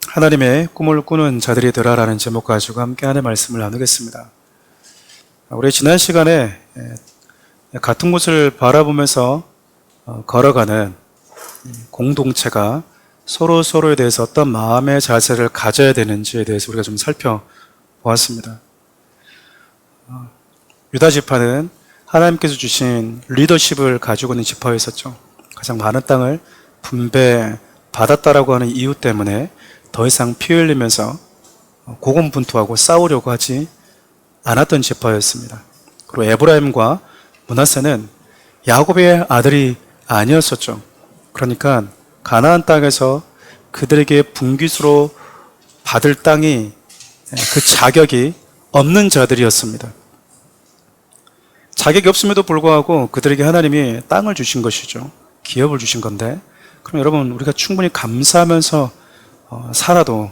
하나님의 꿈을 꾸는 자들이더라라는 제목 가지고 함께 하나의 말씀을 나누겠습니다. 우리 지난 시간에 같은 곳을 바라보면서 걸어가는 공동체가 서로에 대해서 어떤 마음의 자세를 가져야 되는지에 대해서 우리가 좀 살펴보았습니다. 유다 지파는 하나님께서 주신 리더십을 가지고 있는 지파였었죠. 가장 많은 땅을 분배받았다라고 하는 이유 때문에 더 이상 피 흘리면서 고군분투하고 싸우려고 하지 않았던 지파였습니다. 그리고 에브라임과 므낫세는 야곱의 아들이 아니었었죠. 그러니까 가나안 땅에서 그들에게 분깃으로 받을 땅이 그 자격이 없는 자들이었습니다. 자격이 없음에도 불구하고 그들에게 하나님이 땅을 주신 것이죠. 기업을 주신 건데, 그럼 여러분, 우리가 충분히 감사하면서 살아도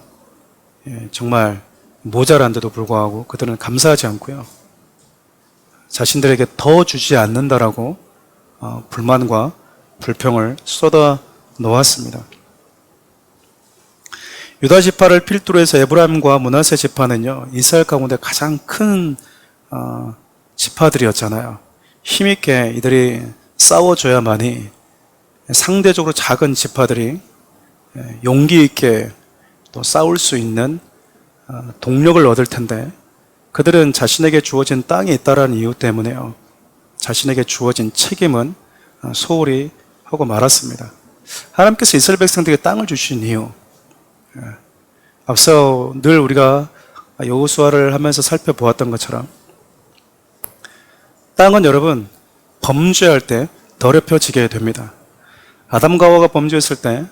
정말 모자란데도 불구하고 그들은 감사하지 않고요, 자신들에게 더 주지 않는다라고 불만과 불평을 쏟아 놓았습니다. 유다 지파를 필두로 해서 에브라임과 므낫세 지파는요, 이스라엘 가운데 가장 큰 지파들이었잖아요. 힘있게 이들이 싸워줘야만이 상대적으로 작은 지파들이 용기 있게 또 싸울 수 있는 동력을 얻을 텐데, 그들은 자신에게 주어진 땅이 있다라는 이유 때문에요, 자신에게 주어진 책임은 소홀히 하고 말았습니다. 하나님께서 이스라엘 백성들에게 땅을 주신 이유, 앞서 늘 우리가 여호수아를 하면서 살펴보았던 것처럼 땅은 여러분 범죄할 때 더럽혀지게 됩니다. 아담과 하와가 범죄했을 때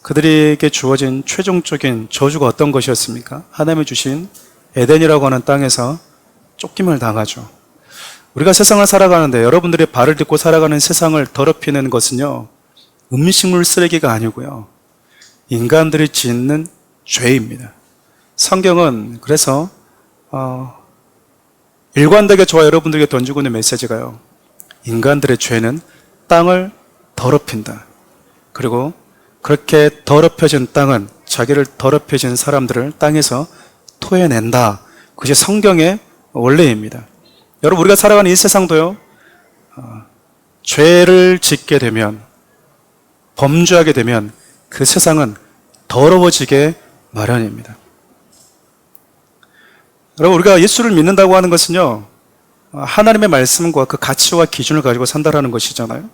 그들에게 주어진 최종적인 저주가 어떤 것이었습니까? 하나님이 주신 에덴이라고 하는 땅에서 쫓김을 당하죠. 우리가 세상을 살아가는데 여러분들이 발을 딛고 살아가는 세상을 더럽히는 것은요, 음식물 쓰레기가 아니고요, 인간들이 짓는 죄입니다. 성경은 그래서 일관되게 저와 여러분들에게 던지고 있는 메시지가요, 인간들의 죄는 땅을 더럽힌다. 그리고 그렇게 더럽혀진 땅은 자기를 더럽혀진 사람들을 땅에서 토해낸다. 그것이 성경의 원리입니다. 여러분, 우리가 살아가는 이 세상도요, 죄를 짓게 되면, 범죄하게 되면 그 세상은 더러워지게 마련입니다. 여러분, 우리가 예수를 믿는다고 하는 것은요, 하나님의 말씀과 그 가치와 기준을 가지고 산다라는 것이잖아요.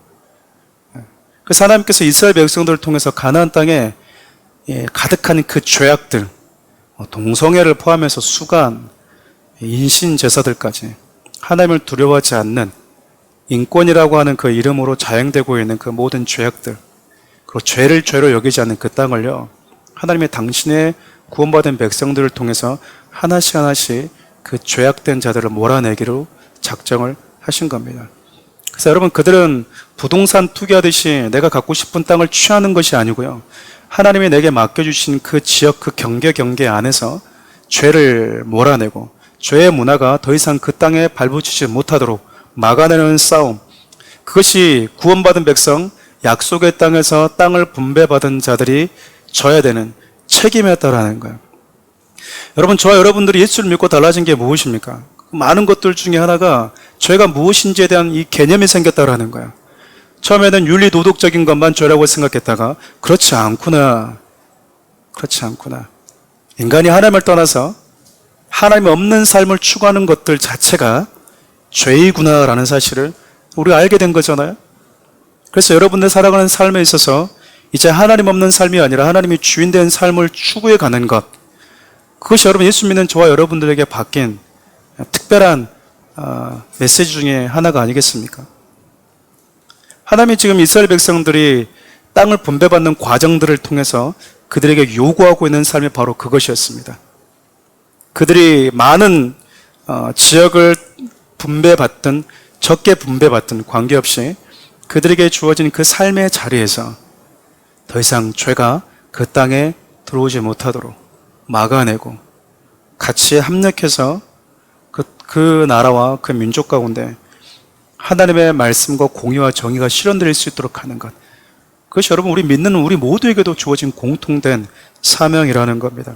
그래서 하나님께서 이스라엘 백성들을 통해서 가나안 땅에 가득한 그 죄악들, 동성애를 포함해서 수간, 인신 제사들까지 하나님을 두려워하지 않는 인권이라고 하는 그 이름으로 자행되고 있는 그 모든 죄악들, 그리고 죄를 죄로 여기지 않는 그 땅을요, 하나님의 당신의 구원받은 백성들을 통해서 하나씩 그 죄악된 자들을 몰아내기로 작정을 하신 겁니다. 그래서 여러분, 그들은 부동산 투기하듯이 내가 갖고 싶은 땅을 취하는 것이 아니고요, 하나님이 내게 맡겨주신 그 지역, 그 경계 안에서 죄를 몰아내고 죄의 문화가 더 이상 그 땅에 발붙이지 못하도록 막아내는 싸움, 그것이 구원받은 백성, 약속의 땅에서 땅을 분배받은 자들이 져야 되는 책임이었다라는 거예요. 여러분, 저와 여러분들이 예수를 믿고 달라진 게 무엇입니까? 많은 것들 중에 하나가 죄가 무엇인지에 대한 이 개념이 생겼다라는 거예요. 처음에는 윤리 도덕적인 것만 죄라고 생각했다가 그렇지 않구나. 인간이 하나님을 떠나서 하나님 없는 삶을 추구하는 것들 자체가 죄이구나라는 사실을 우리가 알게 된 거잖아요. 그래서 여러분들 살아가는 삶에 있어서 이제 하나님 없는 삶이 아니라 하나님이 주인된 삶을 추구해 가는 것, 그것이 여러분 예수 믿는 저와 여러분들에게 바뀐 특별한 메시지 중에 하나가 아니겠습니까? 하나님이 지금 이스라엘 백성들이 땅을 분배받는 과정들을 통해서 그들에게 요구하고 있는 삶이 바로 그것이었습니다. 그들이 많은 지역을 분배받든 적게 분배받든 관계없이 그들에게 주어진 그 삶의 자리에서 더 이상 죄가 그 땅에 들어오지 못하도록 막아내고 같이 합력해서 그 나라와 그 민족 가운데 하나님의 말씀과 공의와 정의가 실현될 수 있도록 하는 것, 그것이 여러분 우리 믿는 우리 모두에게도 주어진 공통된 사명이라는 겁니다.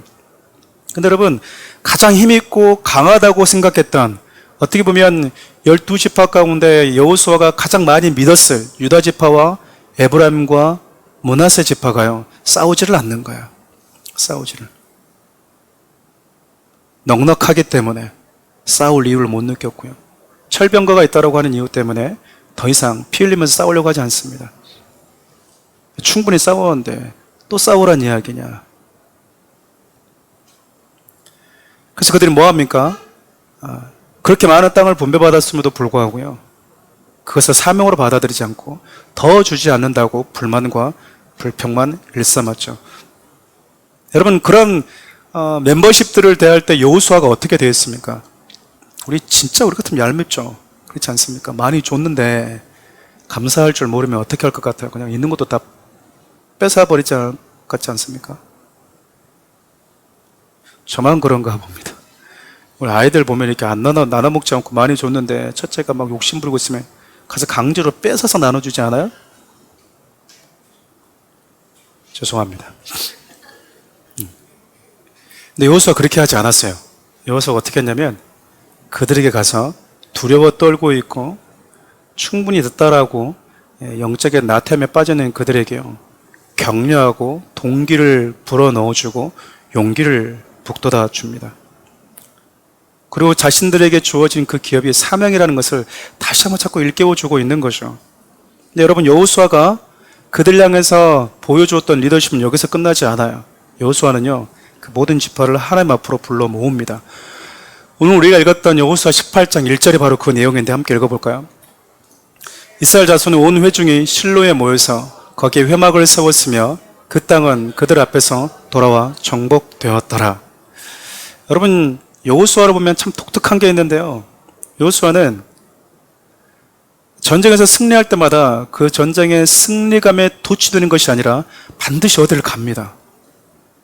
근데 여러분 가장 힘있고 강하다고 생각했던 어떻게 보면 12지파 가운데 여호수아가 가장 많이 믿었을 유다지파와 에브라임과 므낫세 지파가요 싸우지를 않는 거예요. 싸우지를. 넉넉하기 때문에 싸울 이유를 못 느꼈고요. 철병거가 있다고 하는 이유 때문에 더 이상 피 흘리면서 싸우려고 하지 않습니다. 충분히 싸웠는데 또 싸우란 이야기냐. 그래서 그들이 뭐합니까? 그렇게 많은 땅을 분배받았음에도 불구하고요. 그것을 사명으로 받아들이지 않고 더 주지 않는다고 불만과 불평만 일삼았죠. 여러분 그런 멤버십들을 대할 때 여호수아가 어떻게 되었습니까? 우리 같으면 얄밉죠. 그렇지 않습니까? 많이 줬는데 감사할 줄 모르면 어떻게 할 것 같아요? 그냥 있는 것도 다 뺏어버리지 같지 않습니까? 저만 그런가 봅니다. 우리 아이들 보면 이렇게 나눠 먹지 않고 많이 줬는데 첫째가 막 욕심 부리고 있으면 가서 강제로 뺏어서 나눠주지 않아요? 죄송합니다. 근데 여호수아가 그렇게 하지 않았어요. 여호수아가 어떻게 했냐면 그들에게 가서 두려워 떨고 있고 충분히 듣다라고 영적인 나태함에 빠져있는 그들에게요 격려하고 동기를 불어넣어주고 용기를 북돋아 줍니다. 그리고 자신들에게 주어진 그 기업이 사명이라는 것을 다시 한번 자꾸 일깨워주고 있는 거죠. 근데 여러분 여호수아가 그들 향해서 보여주었던 리더십은 여기서 끝나지 않아요. 여호수아는요 그 모든 지파를 하나님 앞으로 불러 모읍니다. 오늘 우리가 읽었던 여호수아 18장 1절이 바로 그 내용인데 함께 읽어볼까요? 이스라엘 자손의 온 회중이 실로에 모여서 거기에 회막을 세웠으며 그 땅은 그들 앞에서 돌아와 정복되었더라. 여러분 여호수아를 보면 참 독특한 게 있는데요. 여호수아는 전쟁에서 승리할 때마다 그 전쟁의 승리감에 도취되는 것이 아니라 반드시 어디를 갑니다.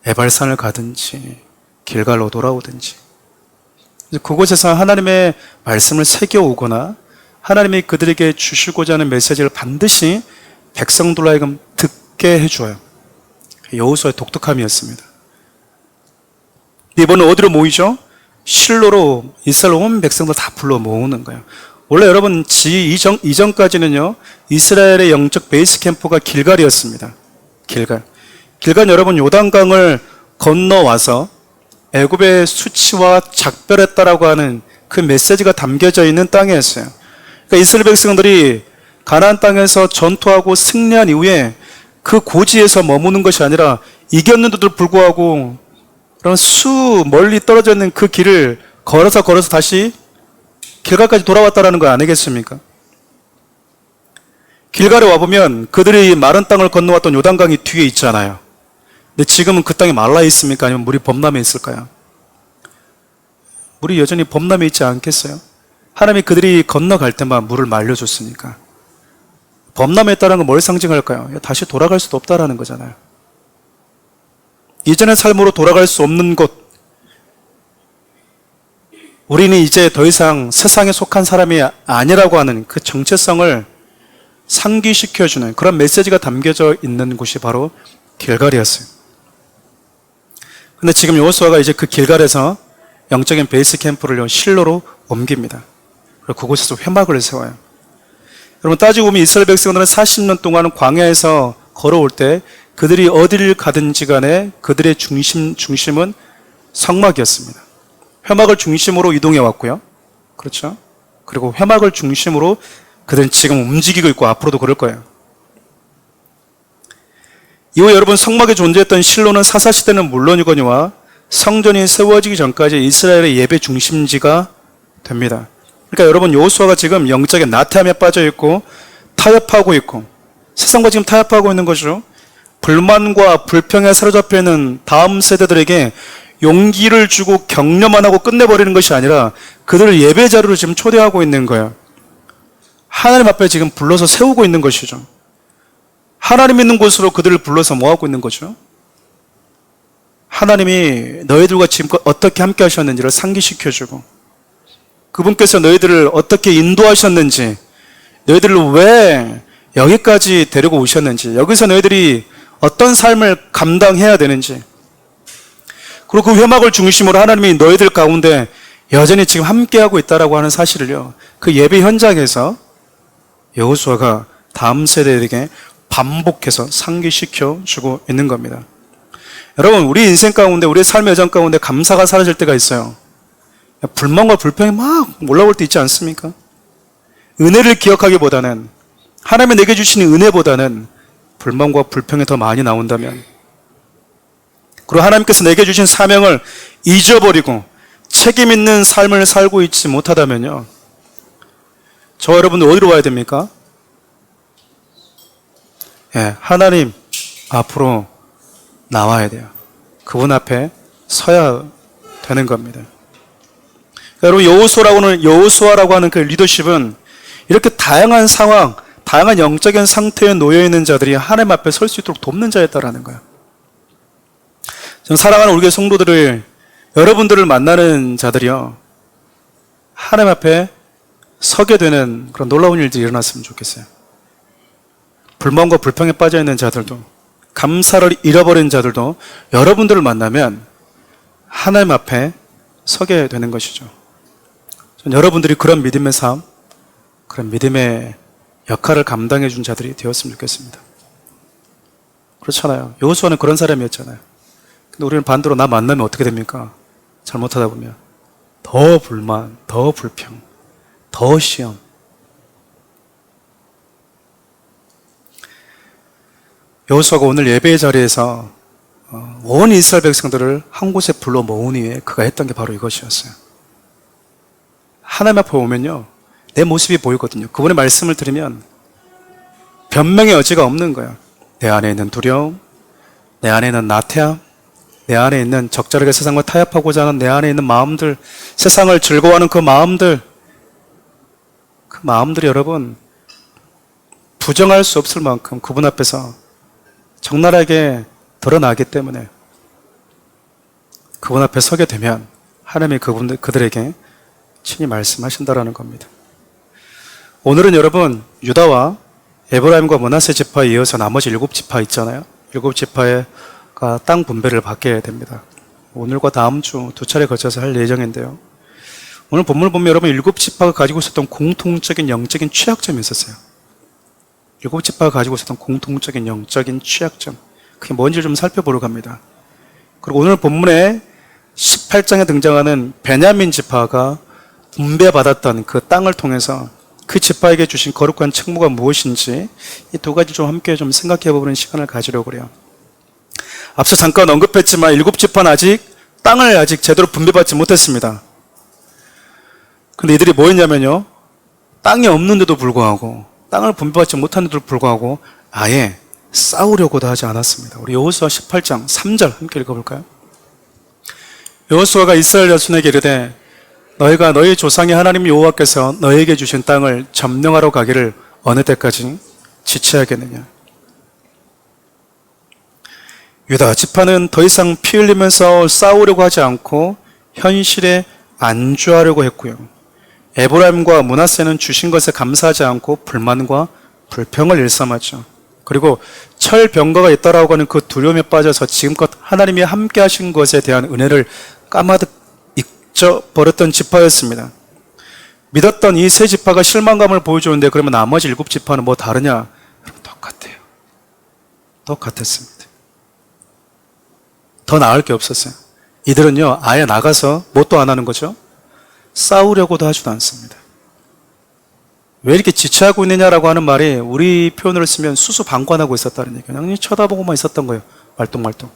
에발산을 가든지 길갈로 돌아오든지 그곳에서 하나님의 말씀을 새겨오거나 하나님이 그들에게 주시고자 하는 메시지를 반드시 백성들로 하여금 듣게 해줘요. 여호수아의 독특함이었습니다. 이번에 어디로 모이죠? 실로로 이스라엘 온 백성들 다 불러 모으는 거예요. 원래 여러분 이전까지는요 이스라엘의 영적 베이스 캠프가 길갈이었습니다. 길갈 여러분 요단강을 건너와서 애굽의 수치와 작별했다라고 하는 그 메시지가 담겨져 있는 땅이었어요. 그러니까 이스라엘 백성들이 가나안 땅에서 전투하고 승리한 이후에 그 고지에서 머무는 것이 아니라 이겼는데도 불구하고 그런 멀리 떨어져 있는 그 길을 걸어서 다시 길갈까지 돌아왔다라는 거 아니겠습니까? 길갈에 와보면 그들이 마른 땅을 건너왔던 요단강이 뒤에 있잖아요. 근데 지금은 그 땅이 말라 있습니까? 아니면 물이 범람해 있을까요? 물이 여전히 범람해 있지 않겠어요? 하나님이 그들이 건너갈 때만 물을 말려줬으니까. 범람했다는 건 뭘 상징할까요? 다시 돌아갈 수도 없다라는 거잖아요. 이전의 삶으로 돌아갈 수 없는 곳, 우리는 이제 더 이상 세상에 속한 사람이 아니라고 하는 그 정체성을 상기시켜주는 그런 메시지가 담겨져 있는 곳이 바로 길갈이었어요. 근데 지금 여호수아가 이제 그 길갈에서 영적인 베이스 캠프를 실로로 옮깁니다. 그리고 그곳에서 회막을 세워요. 여러분 따지고 보면 이스라엘 백성들은 40년 동안 광야에서 걸어올 때 그들이 어디를 가든지 간에 그들의 중심은 성막이었습니다. 회막을 중심으로 이동해 왔고요. 그렇죠? 그리고 회막을 중심으로 그들은 지금 움직이고 있고 앞으로도 그럴 거예요. 이후 여러분 성막에 존재했던 실로는 사사시대는 물론이거니와 성전이 세워지기 전까지 이스라엘의 예배 중심지가 됩니다. 그러니까 여러분 여호수아가 지금 영적인 나태함에 빠져 있고 타협하고 있고 세상과 지금 타협하고 있는 거죠. 불만과 불평에 사로잡혀 있는 다음 세대들에게 용기를 주고 격려만 하고 끝내버리는 것이 아니라 그들을 예배 자리로 지금 초대하고 있는 거예요. 하나님 앞에 지금 불러서 세우고 있는 것이죠. 하나님 있는 곳으로 그들을 불러서 모아고 있는 거죠. 하나님이 너희들과 지금껏 어떻게 함께 하셨는지를 상기시켜주고 그분께서 너희들을 어떻게 인도하셨는지 너희들을 왜 여기까지 데리고 오셨는지, 여기서 너희들이 어떤 삶을 감당해야 되는지, 그리고 그 회막을 중심으로 하나님이 너희들 가운데 여전히 지금 함께하고 있다라고 하는 사실을요, 그 예배 현장에서 여호수아가 다음 세대에게 반복해서 상기시켜 주고 있는 겁니다. 여러분, 우리 인생 가운데, 우리의 삶의 여정 가운데 감사가 사라질 때가 있어요. 불만과 불평이 막 올라올 때 있지 않습니까? 은혜를 기억하기보다는, 하나님이 내게 주시는 은혜보다는 불만과 불평이 더 많이 나온다면, 그리고 하나님께서 내게 주신 사명을 잊어버리고 책임 있는 삶을 살고 있지 못하다면요, 저와 여러분들 어디로 와야 됩니까? 하나님 앞으로 나와야 돼요. 그분 앞에 서야 되는 겁니다. 여러분, 여호수아라고 하는 그 리더십은 이렇게 다양한 상황, 다양한 영적인 상태에 놓여 있는 자들이 하나님 앞에 설 수 있도록 돕는 자였다라는 거예요. 저는 사랑하는 우리 교회 성도들을, 여러분들을 만나는 자들이요, 하나님 앞에 서게 되는 그런 놀라운 일들이 일어났으면 좋겠어요. 불만과 불평에 빠져 있는 자들도, 감사를 잃어버린 자들도 여러분들을 만나면 하나님 앞에 서게 되는 것이죠. 저는 여러분들이 그런 믿음의 삶, 그런 믿음의 역할을 감당해 준 자들이 되었으면 좋겠습니다. 그렇잖아요. 여호수아는 그런 사람이었잖아요. 근데 우리는 반대로 나 만나면 어떻게 됩니까? 잘못하다 보면 더 불만, 더 불평, 더 시험. 여호수아가 오늘 예배의 자리에서 온 이스라엘 백성들을 한 곳에 불러 모은 이후에 그가 했던 게 바로 이것이었어요. 하나님 앞에 오면요, 내 모습이 보이거든요. 그분의 말씀을 들으면 변명의 여지가 없는 거예요. 내 안에 있는 두려움, 내 안에 있는 나태함, 내 안에 있는 적절하게 세상과 타협하고자 하는 내 안에 있는 마음들, 세상을 즐거워하는 그 마음들이 여러분 부정할 수 없을 만큼 그분 앞에서 적나라하게 드러나기 때문에 그분 앞에 서게 되면 하나님이 그들에게 친히 말씀하신다라는 겁니다. 오늘은 여러분, 유다와 에브라임과 므낫세 지파에 이어서 나머지 7지파 있잖아요. 7지파가 땅 분배를 받게 됩니다. 오늘과 다음 주 2차례 거쳐서 할 예정인데요. 오늘 본문을 보면 여러분 7지파가 가지고 있었던 공통적인 영적인 취약점이 있었어요. 7지파가 가지고 있었던 공통적인 영적인 취약점, 그게 뭔지 좀 살펴보려고 합니다. 그리고 오늘 본문에 18장에 등장하는 베냐민 지파가 분배받았던 그 땅을 통해서 그 지파에게 주신 거룩한 책무가 무엇인지 이 두 가지 좀 함께 좀 생각해보는 시간을 가지려고 그래요. 앞서 잠깐 언급했지만 7지파는 땅을 아직 제대로 분배받지 못했습니다. 근데 이들이 뭐 했냐면요, 땅이 없는데도 불구하고, 땅을 분배받지 못하는데도 불구하고 아예 싸우려고도 하지 않았습니다. 우리 여호수아 18장 3절 함께 읽어볼까요? 여호수아가 이스라엘 자손에게 이르되 너희가 너희 조상의 하나님 여호와께서 너희에게 주신 땅을 점령하러 가기를 어느 때까지 지체하겠느냐. 유다 지파는 더 이상 피 흘리면서 싸우려고 하지 않고 현실에 안주하려고 했고요. 에브라임과 므낫세는 주신 것에 감사하지 않고 불만과 불평을 일삼았죠. 그리고 철병거가 있다라고 하는 그 두려움에 빠져서 지금껏 하나님이 함께 하신 것에 대한 은혜를 까마득 잊어버렸던 지파였습니다. 믿었던 이 세 지파가 실망감을 보여주는데 그러면 나머지 7지파는 뭐 다르냐? 여러분, 똑같아요. 똑같았습니다. 더 나을 게 없었어요. 이들은요, 아예 나가서 뭣도 안 하는 거죠? 싸우려고도 하지도 않습니다. 왜 이렇게 지체하고 있느냐라고 하는 말이 우리 표현으로 쓰면 수수방관하고 있었다는 얘기예요. 그냥 쳐다보고만 있었던 거예요. 말똥말똥.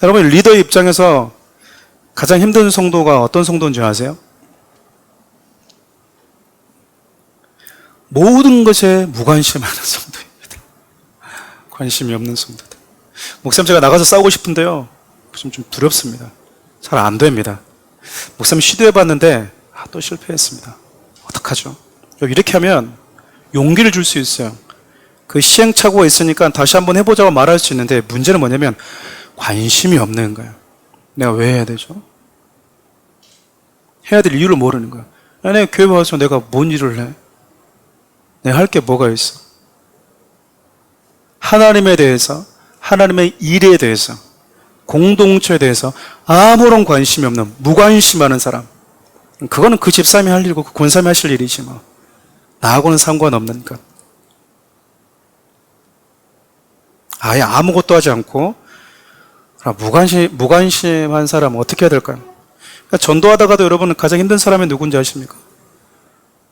여러분, 리더의 입장에서 가장 힘든 성도가 어떤 성도인지 아세요? 모든 것에 무관심하는 성도입니다. 관심이 없는 성도들. 목사님, 제가 나가서 싸우고 싶은데요, 좀 두렵습니다. 잘 안 됩니다. 목사님 시도해봤는데 또 실패했습니다. 어떡하죠? 이렇게 하면 용기를 줄 수 있어요. 그 시행착오가 있으니까 다시 한번 해보자고 말할 수 있는데 문제는 뭐냐면 관심이 없는 거예요. 내가 왜 해야 되죠? 해야 될 이유를 모르는 거예요. 아니, 교회 와서 내가 뭔 일을 해? 내가 할 게 뭐가 있어? 하나님에 대해서, 하나님의 일에 대해서, 공동체에 대해서 아무런 관심이 없는 무관심하는 사람. 그거는 그 집사람이 할 일이고 그 권사님이 하실 일이지 뭐. 나하고는 상관없는 것. 아예 아무것도 하지 않고 무관심한 사람은 어떻게 해야 될까요? 그러니까 전도하다가도 여러분 가장 힘든 사람이 누군지 아십니까?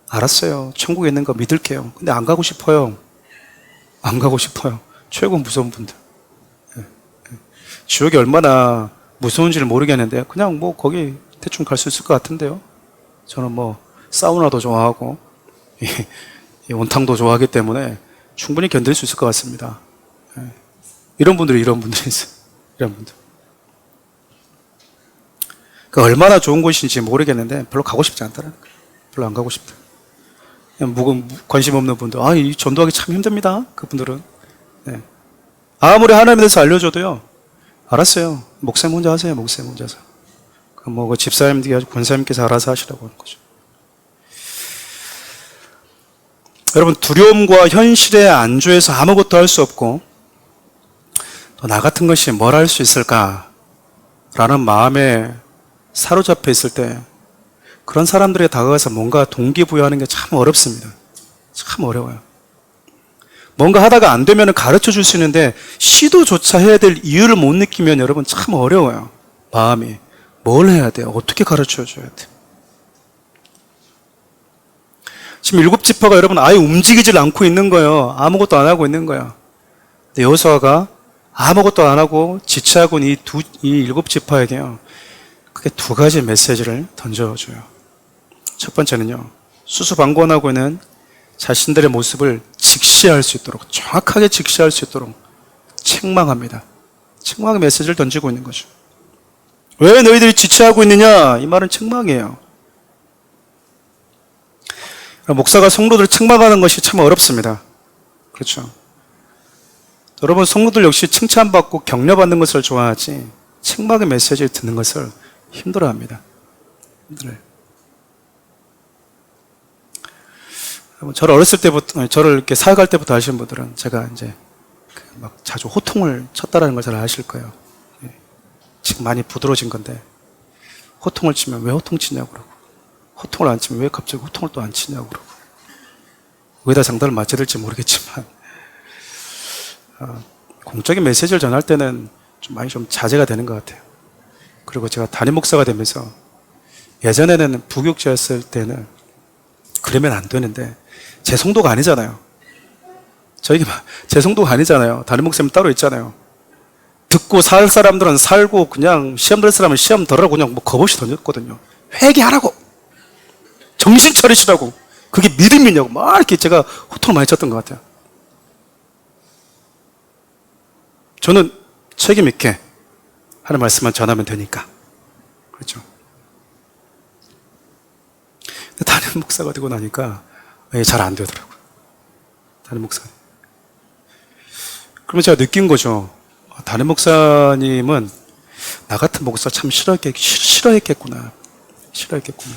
알았어요. 천국에 있는 거 믿을게요. 근데 안 가고 싶어요. 안 가고 싶어요. 최고 무서운 분들. 지옥이 얼마나 무서운지를 모르겠는데 그냥 뭐 거기 대충 갈 수 있을 것 같은데요. 저는 뭐 사우나도 좋아하고 이 온탕도 좋아하기 때문에 충분히 견딜 수 있을 것 같습니다. 이런 분들이 있어요. 이런 분들. 그 얼마나 좋은 곳인지 모르겠는데 별로 가고 싶지 않더라고요. 별로 안 가고 싶다. 그냥 관심 없는 분들, 이 전도하기 참 힘듭니다. 그분들은. 네. 아무리 하나님에 대해서 알려줘도요. 알았어요. 목사님 혼자 하세요. 목사님 혼자 하세요. 그 집사님들이 권사님께서 알아서 하시라고 하는 거죠. 여러분, 두려움과 현실에 안주해서 아무것도 할 수 없고 또 나 같은 것이 뭘 할 수 있을까라는 마음에 사로잡혀 있을 때 그런 사람들에 다가가서 뭔가 동기부여하는 게 참 어렵습니다. 참 어려워요. 뭔가 하다가 안 되면 가르쳐 줄 수 있는데 시도조차 해야 될 이유를 못 느끼면 여러분 참 어려워요. 마음이. 뭘 해야 돼요? 어떻게 가르쳐 줘야 돼요? 지금 7지파가 여러분 아예 움직이질 않고 있는 거예요. 아무것도 안 하고 있는 거예요. 근데 여호수아가 아무것도 안 하고 지체하고 이 7지파에게요. 그게 두 가지 메시지를 던져줘요. 첫 번째는요. 수수방관하고 있는 자신들의 모습을 직시할 수 있도록, 정확하게 직시할 수 있도록 책망합니다. 책망의 메시지를 던지고 있는 거죠. 왜 너희들이 지체하고 있느냐? 이 말은 책망이에요. 목사가 성도들을 책망하는 것이 참 어렵습니다. 그렇죠. 여러분, 성도들 역시 칭찬받고 격려받는 것을 좋아하지 책망의 메시지를 듣는 것을 힘들어합니다. 힘들어요. 저를 어렸을 때부터, 저를 이렇게 사역할 때부터 아시는 분들은 제가 이제 막 자주 호통을 쳤다라는 걸 잘 아실 거예요. 지금 많이 부드러워진 건데, 호통을 치면 왜 호통 치냐고 그러고, 호통을 안 치면 왜 갑자기 호통을 또 안 치냐고 그러고, 왜다 장단을 맞춰야 될지 모르겠지만, 공적인 메시지를 전할 때는 좀 많이 좀 자제가 되는 것 같아요. 그리고 제가 담임 목사가 되면서, 예전에는 부교육자였을 때는 그러면 안 되는데, 제 성도가 아니잖아요. 제 성도가 아니잖아요. 담임 목사님 따로 있잖아요. 듣고 살 사람들은 살고 그냥 시험 들 사람은 시험 덜으라고 그냥 뭐 겁없이 던졌거든요. 회개하라고, 정신 차리시라고, 그게 믿음이냐고 막 이렇게 제가 호통을 많이 쳤던 것 같아요. 저는 책임 있게 하는 말씀만 전하면 되니까. 그렇죠. 담임 목사가 되고 나니까 잘 안 되더라고요. 담임 목사님. 그러면 제가 느낀 거죠. 담임 목사님은 나 같은 목사 참 싫어했겠구나. 싫어했겠구나.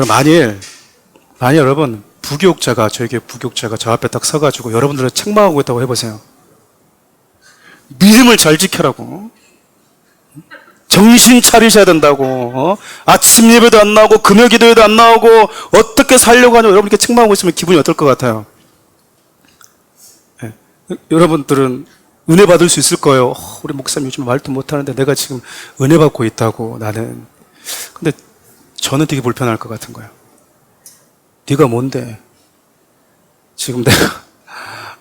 만일 여러분 부교육자가, 저에게 부교육자가 저 앞에 딱 서가지고 여러분들을 책망하고 있다고 해보세요. 믿음을 잘 지켜라고, 정신 차리셔야 된다고, 아침 예배도 안 나오고 금요 기도회도 안 나오고 어떻게 살려고 하냐고 여러분께 책망하고 있으면 기분이 어떨 것 같아요? 네. 여러분들은 은혜 받을 수 있을 거예요. 우리 목사님 요즘 말도 못하는데 내가 지금 은혜 받고 있다고, 나는. 근데 저는 되게 불편할 것 같은 거예요. 네가 뭔데? 지금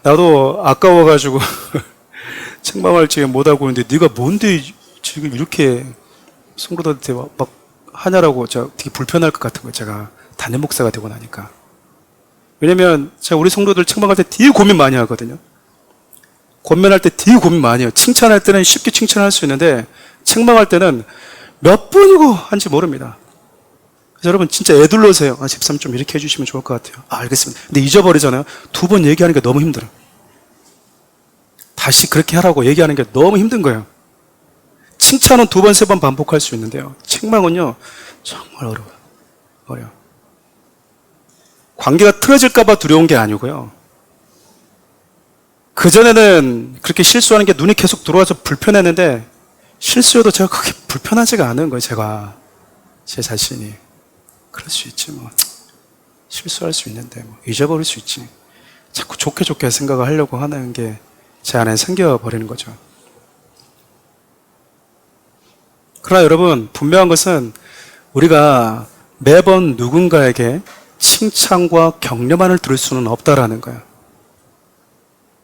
나도 아까워가지고 책망할 지금 못하고 있는데 네가 뭔데 지금 이렇게 성도들한테 막 하냐라고 제가 되게 불편할 것 같은 거예요. 제가 담임 목사가 되고 나니까. 왜냐면 제가 우리 성도들 책망할 때 되게 고민 많이 하거든요. 권면할 때 되게 고민 많이 해요. 칭찬할 때는 쉽게 칭찬할 수 있는데 책망할 때는 몇 번이고 한지 모릅니다. 그래서 여러분 진짜 애둘러세요. 집사님 좀 이렇게 해주시면 좋을 것 같아요. 알겠습니다. 근데 잊어버리잖아요. 2번 얘기하는 게 너무 힘들어요. 다시 그렇게 하라고 얘기하는 게 너무 힘든 거예요. 칭찬은 2번, 3번 반복할 수 있는데요. 책망은요, 정말 어려워요. 어려워. 관계가 틀어질까봐 두려운 게 아니고요. 그전에는 그렇게 실수하는 게 눈이 계속 들어와서 불편했는데 실수해도 제가 그렇게 불편하지가 않은 거예요. 제가 제 자신이. 그럴 수 있지 뭐. 실수할 수 있는데 뭐 잊어버릴 수 있지. 자꾸 좋게 생각을 하려고 하는 게 제 안에 생겨버리는 거죠. 그러나 여러분 분명한 것은 우리가 매번 누군가에게 칭찬과 격려만을 들을 수는 없다라는 거예요.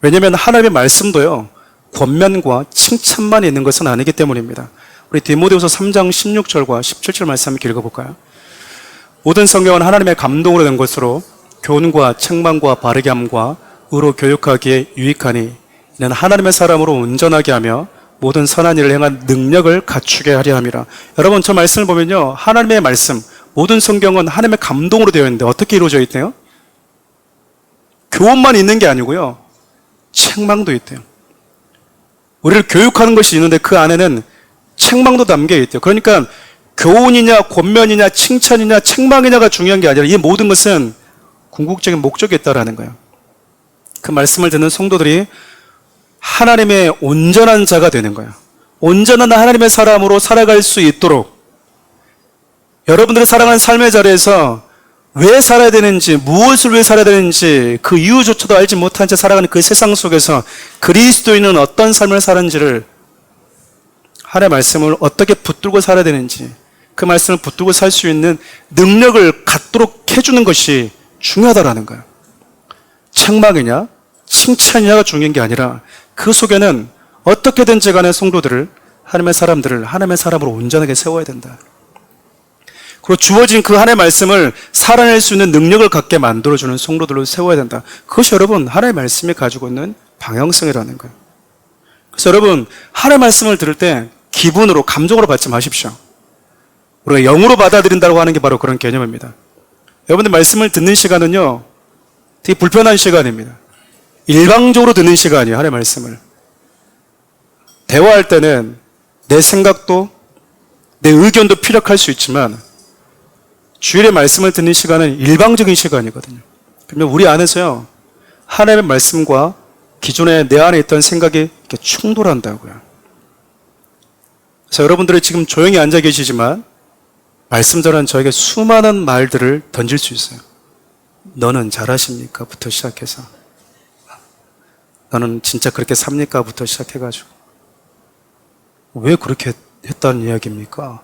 왜냐하면 하나님의 말씀도요, 권면과 칭찬만 있는 것은 아니기 때문입니다. 우리 디모데후서 3장 16절과 17절 말씀 함께 읽어볼까요? 모든 성경은 하나님의 감동으로 된 것으로 교훈과 책망과 바르게 함과 의로 교육하기에 유익하니 이는 하나님의 사람으로 온전하게 하며 모든 선한 일을 행한 능력을 갖추게 하려 함이라. 여러분 저 말씀을 보면요, 하나님의 말씀, 모든 성경은 하나님의 감동으로 되어 있는데 어떻게 이루어져 있대요? 교훈만 있는 게 아니고요, 책망도 있대요. 우리를 교육하는 것이 있는데 그 안에는 책망도 담겨 있대요. 그러니까 교훈이냐 권면이냐 칭찬이냐 책망이냐가 중요한 게 아니라 이 모든 것은 궁극적인 목적이 있다라는 거예요. 그 말씀을 듣는 성도들이 하나님의 온전한 자가 되는 거예요. 온전한 하나님의 사람으로 살아갈 수 있도록 여러분들이 살아가는 삶의 자리에서 왜 살아야 되는지, 무엇을 위해 살아야 되는지 그 이유조차도 알지 못한 채 살아가는 그 세상 속에서 그리스도인은 어떤 삶을 사는지를, 하나님의 말씀을 어떻게 붙들고 살아야 되는지, 그 말씀을 붙들고 살 수 있는 능력을 갖도록 해주는 것이 중요하다라는 거예요. 책망이냐 칭찬이냐가 중요한 게 아니라 그 속에는 어떻게든지 간에 성도들을, 하나님의 사람들을 하나님의 사람으로 온전하게 세워야 된다. 그리고 주어진 그 하나님의 말씀을 살아낼 수 있는 능력을 갖게 만들어주는 성도들로 세워야 된다. 그것이 여러분 하나님의 말씀이 가지고 있는 방향성이라는 거예요. 그래서 여러분 하나님의 말씀을 들을 때 기분으로, 감정으로 받지 마십시오. 우리가 영으로 받아들인다고 하는 게 바로 그런 개념입니다. 여러분들 말씀을 듣는 시간은요, 되게 불편한 시간입니다. 일방적으로 듣는 시간이에요. 하나님의 말씀을. 대화할 때는 내 생각도 내 의견도 피력할 수 있지만 주일의 말씀을 듣는 시간은 일방적인 시간이거든요. 그러면 우리 안에서요, 하나님의 말씀과 기존에 내 안에 있던 생각이 이렇게 충돌한다고요. 그래서 여러분들이 지금 조용히 앉아 계시지만 말씀 전한 저에게 수많은 말들을 던질 수 있어요. 너는 잘하십니까? 부터 시작해서 너는 진짜 그렇게 삽니까? 부터 시작해가지고 왜 그렇게 했다는 이야기입니까?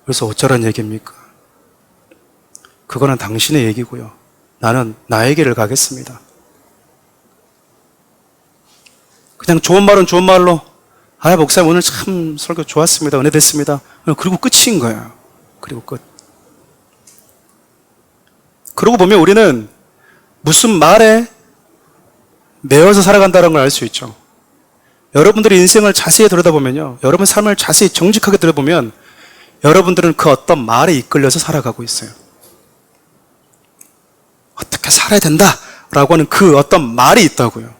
그래서 어쩌란 얘기입니까? 그거는 당신의 얘기고요. 나는 나의 길을 가겠습니다. 그냥 좋은 말은 좋은 말로, 목사님 오늘 참 설교 좋았습니다. 은혜 됐습니다. 그리고 끝인 거예요. 그리고 끝. 그러고 보면 우리는 무슨 말에 매여서 살아간다는 걸 알 수 있죠. 여러분들의 인생을 자세히 들여다보면요, 여러분 삶을 자세히 정직하게 들여다보면 여러분들은 그 어떤 말에 이끌려서 살아가고 있어요. 어떻게 살아야 된다라고 하는 그 어떤 말이 있다고요.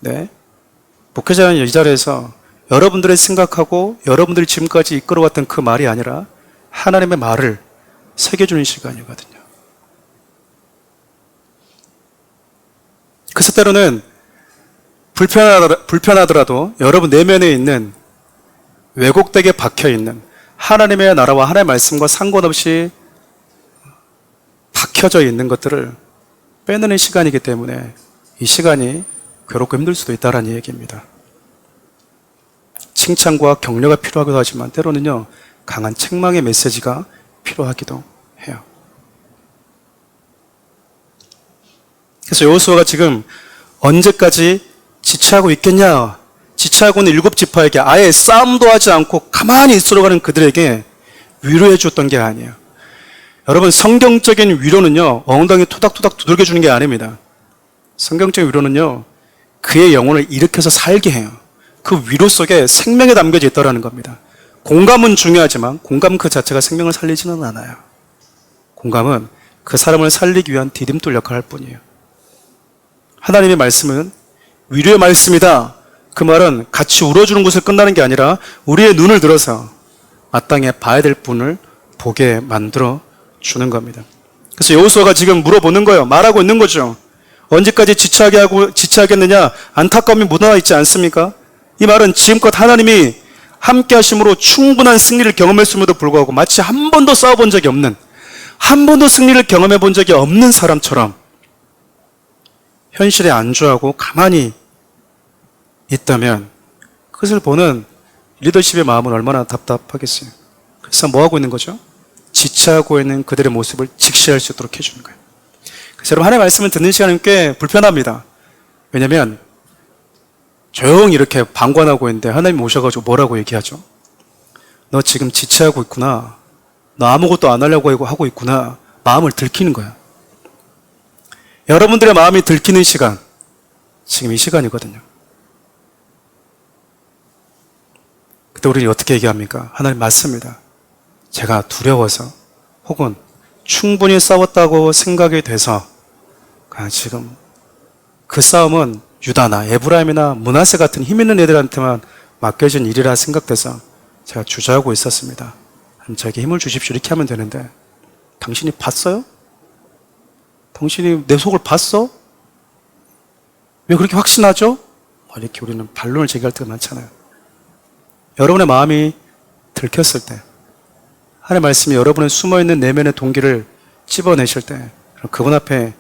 네, 목회자는 이 자리에서 여러분들의 생각하고 여러분들이 지금까지 이끌어왔던 그 말이 아니라 하나님의 말을 새겨주는 시간이거든요. 그래서 때로는 불편하더라도 여러분 내면에 있는 왜곡되게 박혀있는 하나님의 나라와 하나님의 말씀과 상관없이 박혀져 있는 것들을 빼내는 시간이기 때문에 이 시간이 괴롭고 힘들 수도 있다는 얘기입니다. 칭찬과 격려가 필요하기도 하지만 때로는요, 강한 책망의 메시지가 필요하기도 해요. 그래서 여호수아가 지금 언제까지 지체하고 있겠냐? 지체하고 있는 7지파에게 아예 싸움도 하지 않고 가만히 있으러 가는 그들에게 위로해 줬던 게 아니에요. 여러분, 성경적인 위로는요, 엉덩이 토닥토닥 두들겨 주는 게 아닙니다. 성경적인 위로는요, 그의 영혼을 일으켜서 살게 해요. 그 위로 속에 생명이 담겨져 있다는 겁니다. 공감은 중요하지만 공감 그 자체가 생명을 살리지는 않아요. 공감은 그 사람을 살리기 위한 디딤돌 역할을 할 뿐이에요. 하나님의 말씀은 위로의 말씀이다. 그 말은 같이 울어주는 것을 끝나는 게 아니라 우리의 눈을 들어서 마땅히 봐야 될 분을 보게 만들어 주는 겁니다. 그래서 여호수아가 지금 물어보는 거예요. 말하고 있는 거죠. 언제까지 지체하겠느냐? 안타까움이 묻어나 있지 않습니까? 이 말은 지금껏 하나님이 함께 하심으로 충분한 승리를 경험했음에도 불구하고 마치 한 번도 싸워본 적이 없는, 한 번도 승리를 경험해 본 적이 없는 사람처럼 현실에 안주하고 가만히 있다면 그것을 보는 리더십의 마음은 얼마나 답답하겠어요. 그래서 뭐 하고 있는 거죠? 지체하고 있는 그들의 모습을 직시할 수 있도록 해주는 거예요. 그래서 여러분, 하나님의 말씀을 듣는 시간은 꽤 불편합니다. 왜냐하면 조용히 이렇게 방관하고 있는데 하나님 오셔가지고 뭐라고 얘기하죠? 너 지금 지체하고 있구나. 너 아무것도 안 하려고 하고 있구나. 마음을 들키는 거야. 여러분들의 마음이 들키는 시간, 지금 이 시간이거든요. 그때 우리는 어떻게 얘기합니까? 하나님 맞습니다. 제가 두려워서 혹은 충분히 싸웠다고 생각이 돼서 지금 그 싸움은 유다나 에브라임이나 므낫세 같은 힘 있는 애들한테만 맡겨진 일이라 생각돼서 제가 주저하고 있었습니다. 저에게 힘을 주십시오. 이렇게 하면 되는데 당신이 봤어요? 당신이 내 속을 봤어? 왜 그렇게 확신하죠? 이렇게 우리는 반론을 제기할 때가 많잖아요. 여러분의 마음이 들켰을 때, 하나님의 말씀이 여러분의 숨어있는 내면의 동기를 찝어내실 때 그분 앞에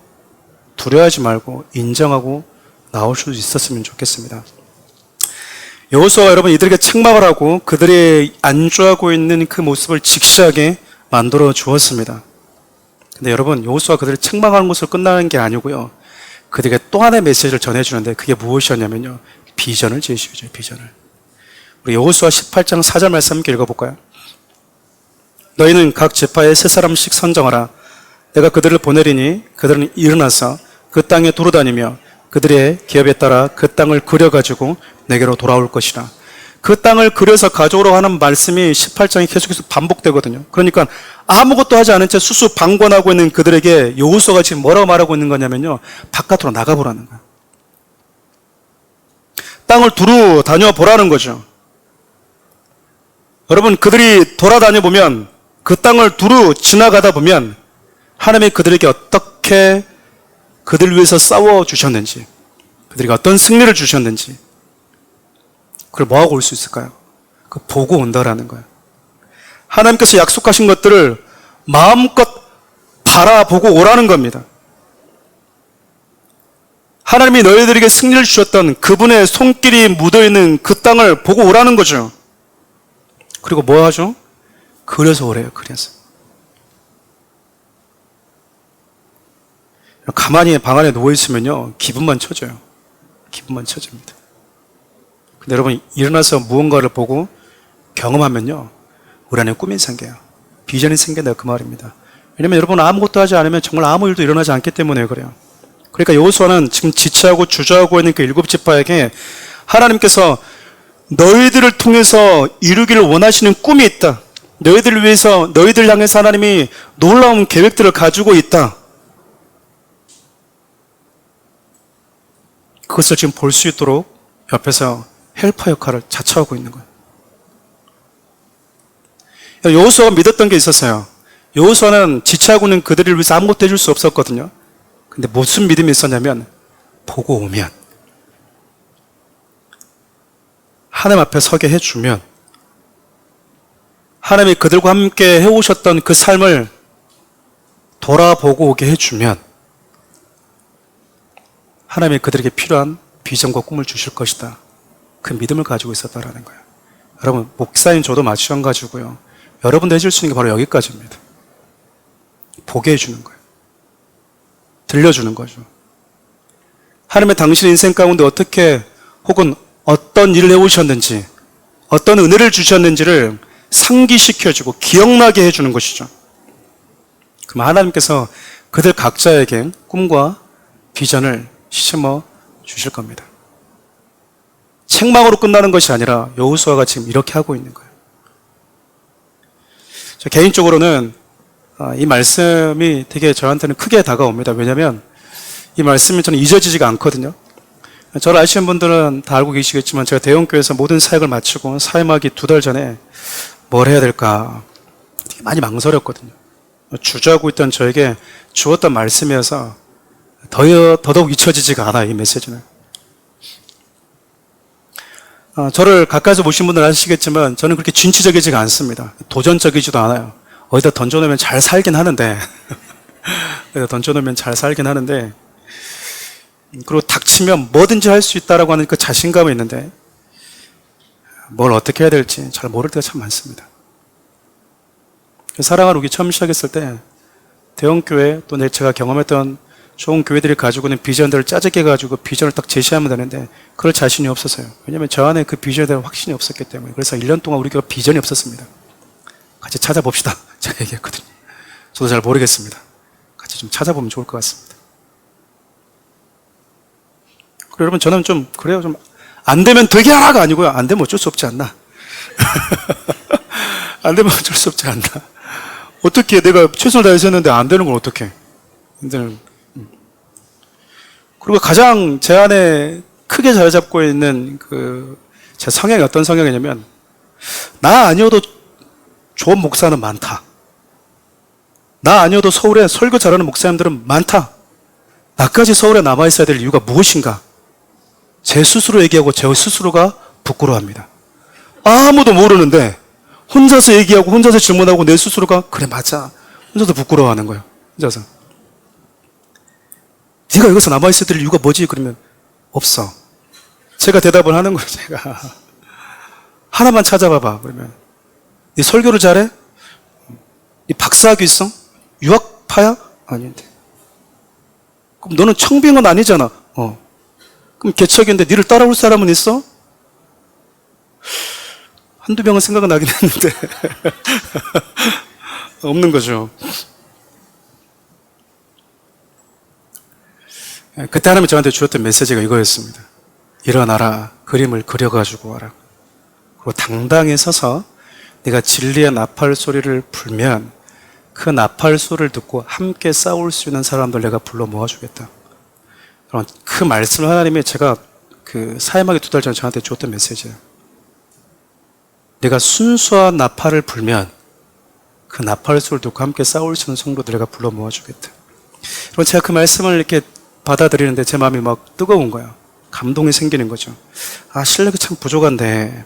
두려워하지 말고 인정하고 나올 수 있었으면 좋겠습니다. 여호수아가 여러분 이들에게 책망을 하고 그들이 안주하고 있는 그 모습을 직시하게 만들어 주었습니다. 근데 여러분, 여호수아가 그들을 책망하는 것으로 끝나는 게 아니고요, 그들에게 또 하나의 메시지를 전해주는데 그게 무엇이었냐면요, 비전을 제시해줘요. 비전을. 우리 여호수아 18장 4절 말씀 함께 읽어볼까요? 너희는 각 지파에 세 사람씩 선정하라. 내가 그들을 보내리니 그들은 일어나서 그 땅에 두루다니며 그들의 기업에 따라 그 땅을 그려가지고 내게로 돌아올 것이라. 그 땅을 그려서 가져오라고 하는 말씀이 18장에 계속해서 반복되거든요. 그러니까 아무것도 하지 않은 채 수수방관하고 있는 그들에게 여호수아가 지금 뭐라고 말하고 있는 거냐면요, 바깥으로 나가보라는 거예요. 땅을 두루 다녀보라는 거죠. 여러분, 그들이 돌아다녀 보면, 그 땅을 두루 지나가다 보면 하나님이 그들에게 어떻게 그들 위해서 싸워주셨는지, 그들에게 어떤 승리를 주셨는지, 그걸 뭐하고 올 수 있을까요? 그 보고 온다라는 거예요. 하나님께서 약속하신 것들을 마음껏 바라보고 오라는 겁니다. 하나님이 너희들에게 승리를 주셨던 그분의 손길이 묻어있는 그 땅을 보고 오라는 거죠. 그리고 뭐 하죠? 그려서 오래요. 그려서. 가만히 방 안에 누워있으면요, 기분만 처져요. 기분만 처집니다. 근데 여러분, 일어나서 무언가를 보고 경험하면요, 우리 안에 꿈이 생겨요. 비전이 생긴다, 그 말입니다. 왜냐면 여러분, 아무것도 하지 않으면 정말 아무 일도 일어나지 않기 때문에 그래요. 그러니까 여호수아는 지금 지체하고 주저하고 있는 그 7지파에게 하나님께서 너희들을 통해서 이루기를 원하시는 꿈이 있다. 너희들을 위해서, 너희들 향해서 하나님이 놀라운 계획들을 가지고 있다. 그것을 지금 볼 수 있도록 옆에서 헬퍼 역할을 자처하고 있는 거예요. 여호수아가 믿었던 게 있었어요. 여호수아는 지체하고 있는 그들을 위해서 아무것도 해줄 수 없었거든요. 근데 무슨 믿음이 있었냐면, 보고 오면, 하나님 앞에 서게 해주면, 하나님이 그들과 함께 해오셨던 그 삶을 돌아보고 오게 해주면 하나님이 그들에게 필요한 비전과 꿈을 주실 것이다. 그 믿음을 가지고 있었다라는 거예요. 여러분, 목사인 저도 마찬가지고요. 여러분도 해줄 수 있는 게 바로 여기까지입니다. 보게 해주는 거예요. 들려주는 거죠. 하나님의 당신 인생 가운데 어떻게 혹은 어떤 일을 해오셨는지, 어떤 은혜를 주셨는지를 상기시켜주고 기억나게 해주는 것이죠. 그럼 하나님께서 그들 각자에게 꿈과 비전을 심어 주실 겁니다. 책망으로 끝나는 것이 아니라 여호수아가 지금 이렇게 하고 있는 거예요. 저 개인적으로는 이 말씀이 되게 저한테는 크게 다가옵니다. 왜냐하면 이 말씀이 저는 잊어지지가 않거든요. 저를 아시는 분들은 다 알고 계시겠지만 제가 대형교회에서 모든 사역을 마치고 사임하기 2달 전에 뭘 해야 될까 되게 많이 망설였거든요. 주저하고 있던 저에게 주었던 말씀이어서 더더욱 잊혀지지가 않아요, 이 메시지는. 저를 가까이서 보신 분들은 아시겠지만 저는 그렇게 진취적이지가 않습니다. 도전적이지도 않아요. 어디다 던져놓으면 잘 살긴 하는데 어디다 던져놓으면 잘 살긴 하는데, 그리고 닥치면 뭐든지 할 수 있다라고 하는 그 자신감이 있는데 뭘 어떻게 해야 될지 잘 모를 때가 참 많습니다. 사랑하는 우리 처음 시작했을 때 대형교회 또 제가 경험했던 좋은 교회들이 가지고 있는 비전들을 짜집게 가지고 비전을 딱 제시하면 되는데 그럴 자신이 없었어요. 왜냐하면 저 안에 그 비전에 대한 확신이 없었기 때문에. 그래서 1년 동안 우리 교회가 비전이 없었습니다. 같이 찾아봅시다, 제가 얘기했거든요. 저도 잘 모르겠습니다. 같이 좀 찾아보면 좋을 것 같습니다. 그리고 여러분, 저는 좀 그래요. 좀 안 되면 되게 하라가 아니고요. 안 되면 어쩔 수 없지 않나. 안 되면 어쩔 수 없지 않나. 어떻게 내가 최선을 다해서 했는데 안 되는 건 어떻게? 그리고 가장 제 안에 크게 자리 잡고 있는 제 성향이 어떤 성향이냐면, 나 아니어도 좋은 목사는 많다. 나 아니어도 서울에 설교 잘하는 목사님들은 많다. 나까지 서울에 남아있어야 될 이유가 무엇인가? 제 스스로 얘기하고 제 스스로가 부끄러워합니다. 아무도 모르는데 혼자서 얘기하고 혼자서 질문하고 내 스스로가 그래 맞아. 혼자서 부끄러워하는 거예요. 혼자서. 네가 여기서 남아있어야 될 이유가 뭐지? 그러면 없어. 제가 대답을 하는 거예요. 제가 하나만 찾아봐봐. 그러면 네 설교를 잘해? 네 박사학위 있어? 유학파야? 아닌데. 그럼 너는 청빙은 아니잖아. 그럼 개척인데 니를 따라올 사람은 있어? 한두 명은 생각은 나긴 했는데 없는 거죠. 그때 하나님이 저한테 주었던 메시지가 이거였습니다. 일어나라. 그림을 그려가지고 와라. 그리고 당당히 서서 네가 진리의 나팔 소리를 불면 그 나팔 소리를 듣고 함께 싸울 수 있는 사람들 내가 불러 모아주겠다. 그 말씀을 하나님이 제가 사임하기 2달 전에 저한테 주었던 메시지예요. 내가 순수한 나팔을 불면 그 나팔 소리를 듣고 함께 싸울 수 있는 성도들 내가 불러 모아주겠다. 그럼 제가 그 말씀을 이렇게 받아들이는데 제 마음이 막 뜨거운 거예요. 감동이 생기는 거죠. 실력이 참 부족한데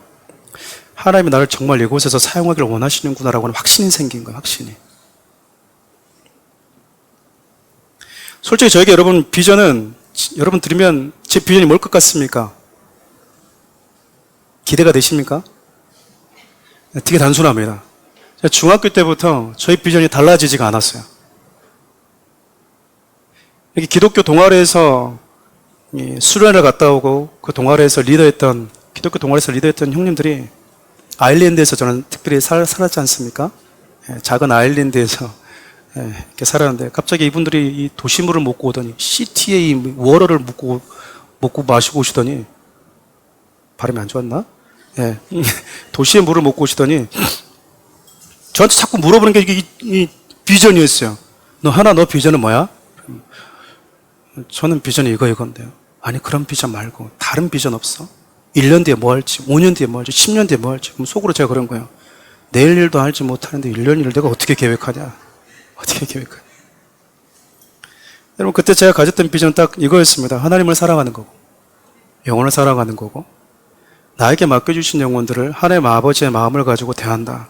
하나님이 나를 정말 이곳에서 사용하기를 원하시는구나라고 하는 확신이 생긴 거예요. 확신이. 솔직히 저에게 여러분 비전은, 여러분 들으면 제 비전이 뭘 것 같습니까? 기대가 되십니까? 되게 단순합니다. 제가 중학교 때부터 저희 비전이 달라지지가 않았어요. 여기 기독교 동아리에서 수련회를 갔다 오고 그 동아리에서 기독교 동아리에서 리더했던 형님들이 아일랜드에서 저는 특별히 살았지 않습니까? 작은 아일랜드에서 이렇게 살았는데 갑자기 이분들이 이 도시물을 먹고 오더니 CTA 워러를 먹고 마시고 오시더니 발음이 안 좋았나? 도시의 물을 먹고 오시더니 저한테 자꾸 물어보는 게 이 비전이었어요. 너 비전은 뭐야? 저는 비전이 이건데요. 아니 그런 비전 말고 다른 비전 없어? 1년 뒤에 뭐 할지, 5년 뒤에 뭐 할지, 10년 뒤에 뭐 할지. 그럼 속으로 제가 그런 거예요. 내일 일도 알지 못하는데 1년 일을 내가 어떻게 계획하냐? 어떻게 계획하냐? 여러분 그때 제가 가졌던 비전은 딱 이거였습니다. 하나님을 사랑하는 거고 영혼을 사랑하는 거고 나에게 맡겨주신 영혼들을 하나님 아버지의 마음을 가지고 대한다.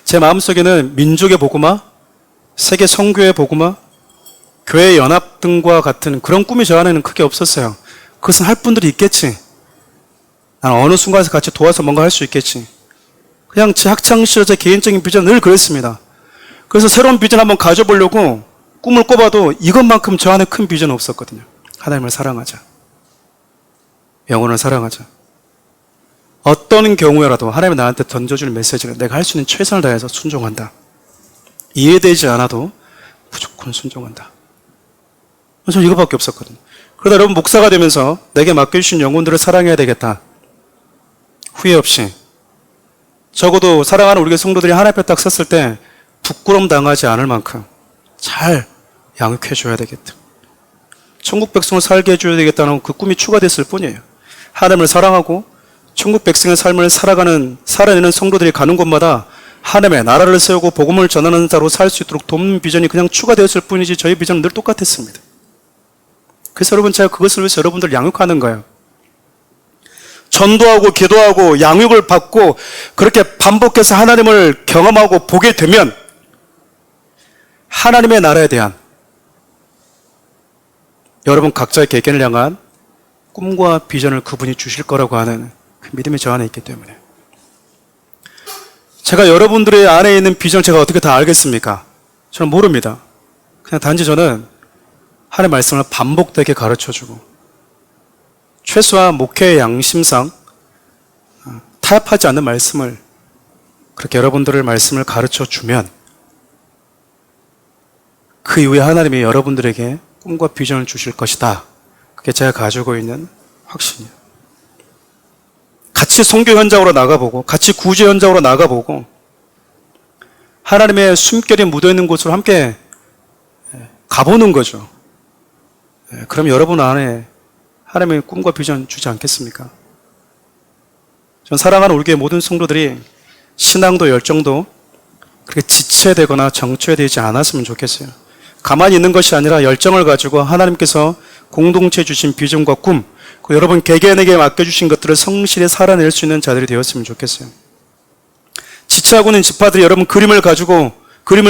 제 마음속에는 민족의 복음화, 세계 선교의 복음화, 교회 연합 등과 같은 그런 꿈이 저 안에는 크게 없었어요. 그것은 할 분들이 있겠지. 난 어느 순간에서 같이 도와서 뭔가 할 수 있겠지. 그냥 제 학창시절 제 개인적인 비전은 늘 그랬습니다. 그래서 새로운 비전 한번 가져보려고 꿈을 꿔봐도 이것만큼 저 안에 큰 비전은 없었거든요. 하나님을 사랑하자. 영혼을 사랑하자. 어떤 경우에라도 하나님이 나한테 던져줄 메시지를 내가 할 수 있는 최선을 다해서 순종한다. 이해되지 않아도 무조건 순종한다. 저는 이거밖에 없었거든요. 그러다 여러분 목사가 되면서 내게 맡겨주신 영혼들을 사랑해야 되겠다. 후회 없이. 적어도 사랑하는 우리 성도들이 하나님 앞에 딱 섰을 때 부끄러움 당하지 않을 만큼 잘 양육해 줘야 되겠다. 천국 백성을 살게 해줘야 되겠다는 그 꿈이 추가됐을 뿐이에요. 하나님을 사랑하고 천국 백성의 삶을 살아내는 성도들이 가는 곳마다 하나님의 나라를 세우고 복음을 전하는 자로 살 수 있도록 돕는 비전이 그냥 추가되었을 뿐이지 저희 비전은 늘 똑같았습니다. 그래서 여러분, 제가 그것을 위해서 여러분들 양육하는 거예요. 전도하고 기도하고 양육을 받고 그렇게 반복해서 하나님을 경험하고 보게 되면 하나님의 나라에 대한 여러분 각자의 개개인을 향한 꿈과 비전을 그분이 주실 거라고 하는 그 믿음이 저 안에 있기 때문에, 제가 여러분들의 안에 있는 비전을 제가 어떻게 다 알겠습니까? 저는 모릅니다. 그냥 단지 저는 하나님의 말씀을 반복되게 가르쳐주고 최소한 목회의 양심상 타협하지 않는 말씀을, 그렇게 여러분들의 말씀을 가르쳐주면 그 이후에 하나님이 여러분들에게 꿈과 비전을 주실 것이다. 그게 제가 가지고 있는 확신이에요. 같이 선교 현장으로 나가보고 같이 구제 현장으로 나가보고 하나님의 숨결이 묻어있는 곳으로 함께 가보는 거죠. 그럼 여러분 안에 하나님의 꿈과 비전 주지 않겠습니까? 전 사랑하는 우리 교회 모든 성도들이 신앙도 열정도 그렇게 지체되거나 정체되지 않았으면 좋겠어요. 가만히 있는 것이 아니라 열정을 가지고 하나님께서 공동체에 주신 비전과 꿈, 여러분 개개인에게 맡겨주신 것들을 성실히 살아낼 수 있는 자들이 되었으면 좋겠어요. 지체하고 있는 지파들이 여러분 그림을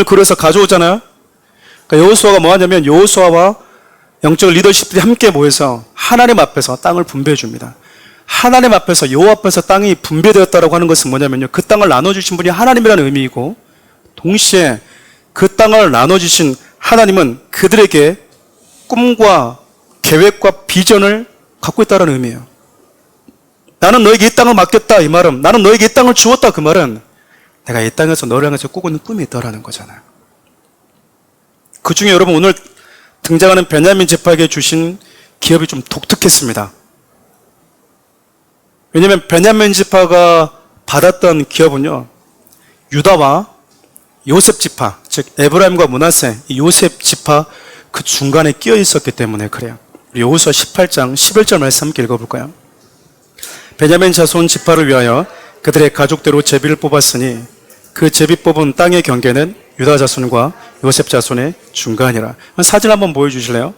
그려서 가져오잖아요. 그러니까 여호수아가 뭐 하냐면 여호수아와 영적 리더십들이 함께 모여서 하나님 앞에서 땅을 분배해 줍니다. 하나님 앞에서 여호와 앞에서 땅이 분배되었다라고 하는 것은 뭐냐면요, 그 땅을 나눠주신 분이 하나님이라는 의미이고, 동시에 그 땅을 나눠주신 하나님은 그들에게 꿈과 계획과 비전을 갖고 있다는 의미예요. 나는 너에게 이 땅을 맡겼다, 이 말은, 나는 너에게 이 땅을 주었다, 그 말은 내가 이 땅에서 너를 향해서 꾸고 있는 꿈이 있다라는 거잖아요. 그 중에 여러분 오늘 등장하는 베냐민 지파에게 주신 기업이 좀 독특했습니다. 왜냐하면 베냐민 지파가 받았던 기업은요, 유다와 요셉 지파, 즉 에브라임과 므낫세, 이 요셉 지파 그 중간에 끼어 있었기 때문에 그래요. 여호수아 18장 11절 말씀 함께 읽어볼까요? 베냐민 자손 지파를 위하여 그들의 가족대로 제비를 뽑았으니 그 제비 뽑은 땅의 경계는 유다 자손과 요셉 자손의 중간이라. 사진 한번 보여주실래요?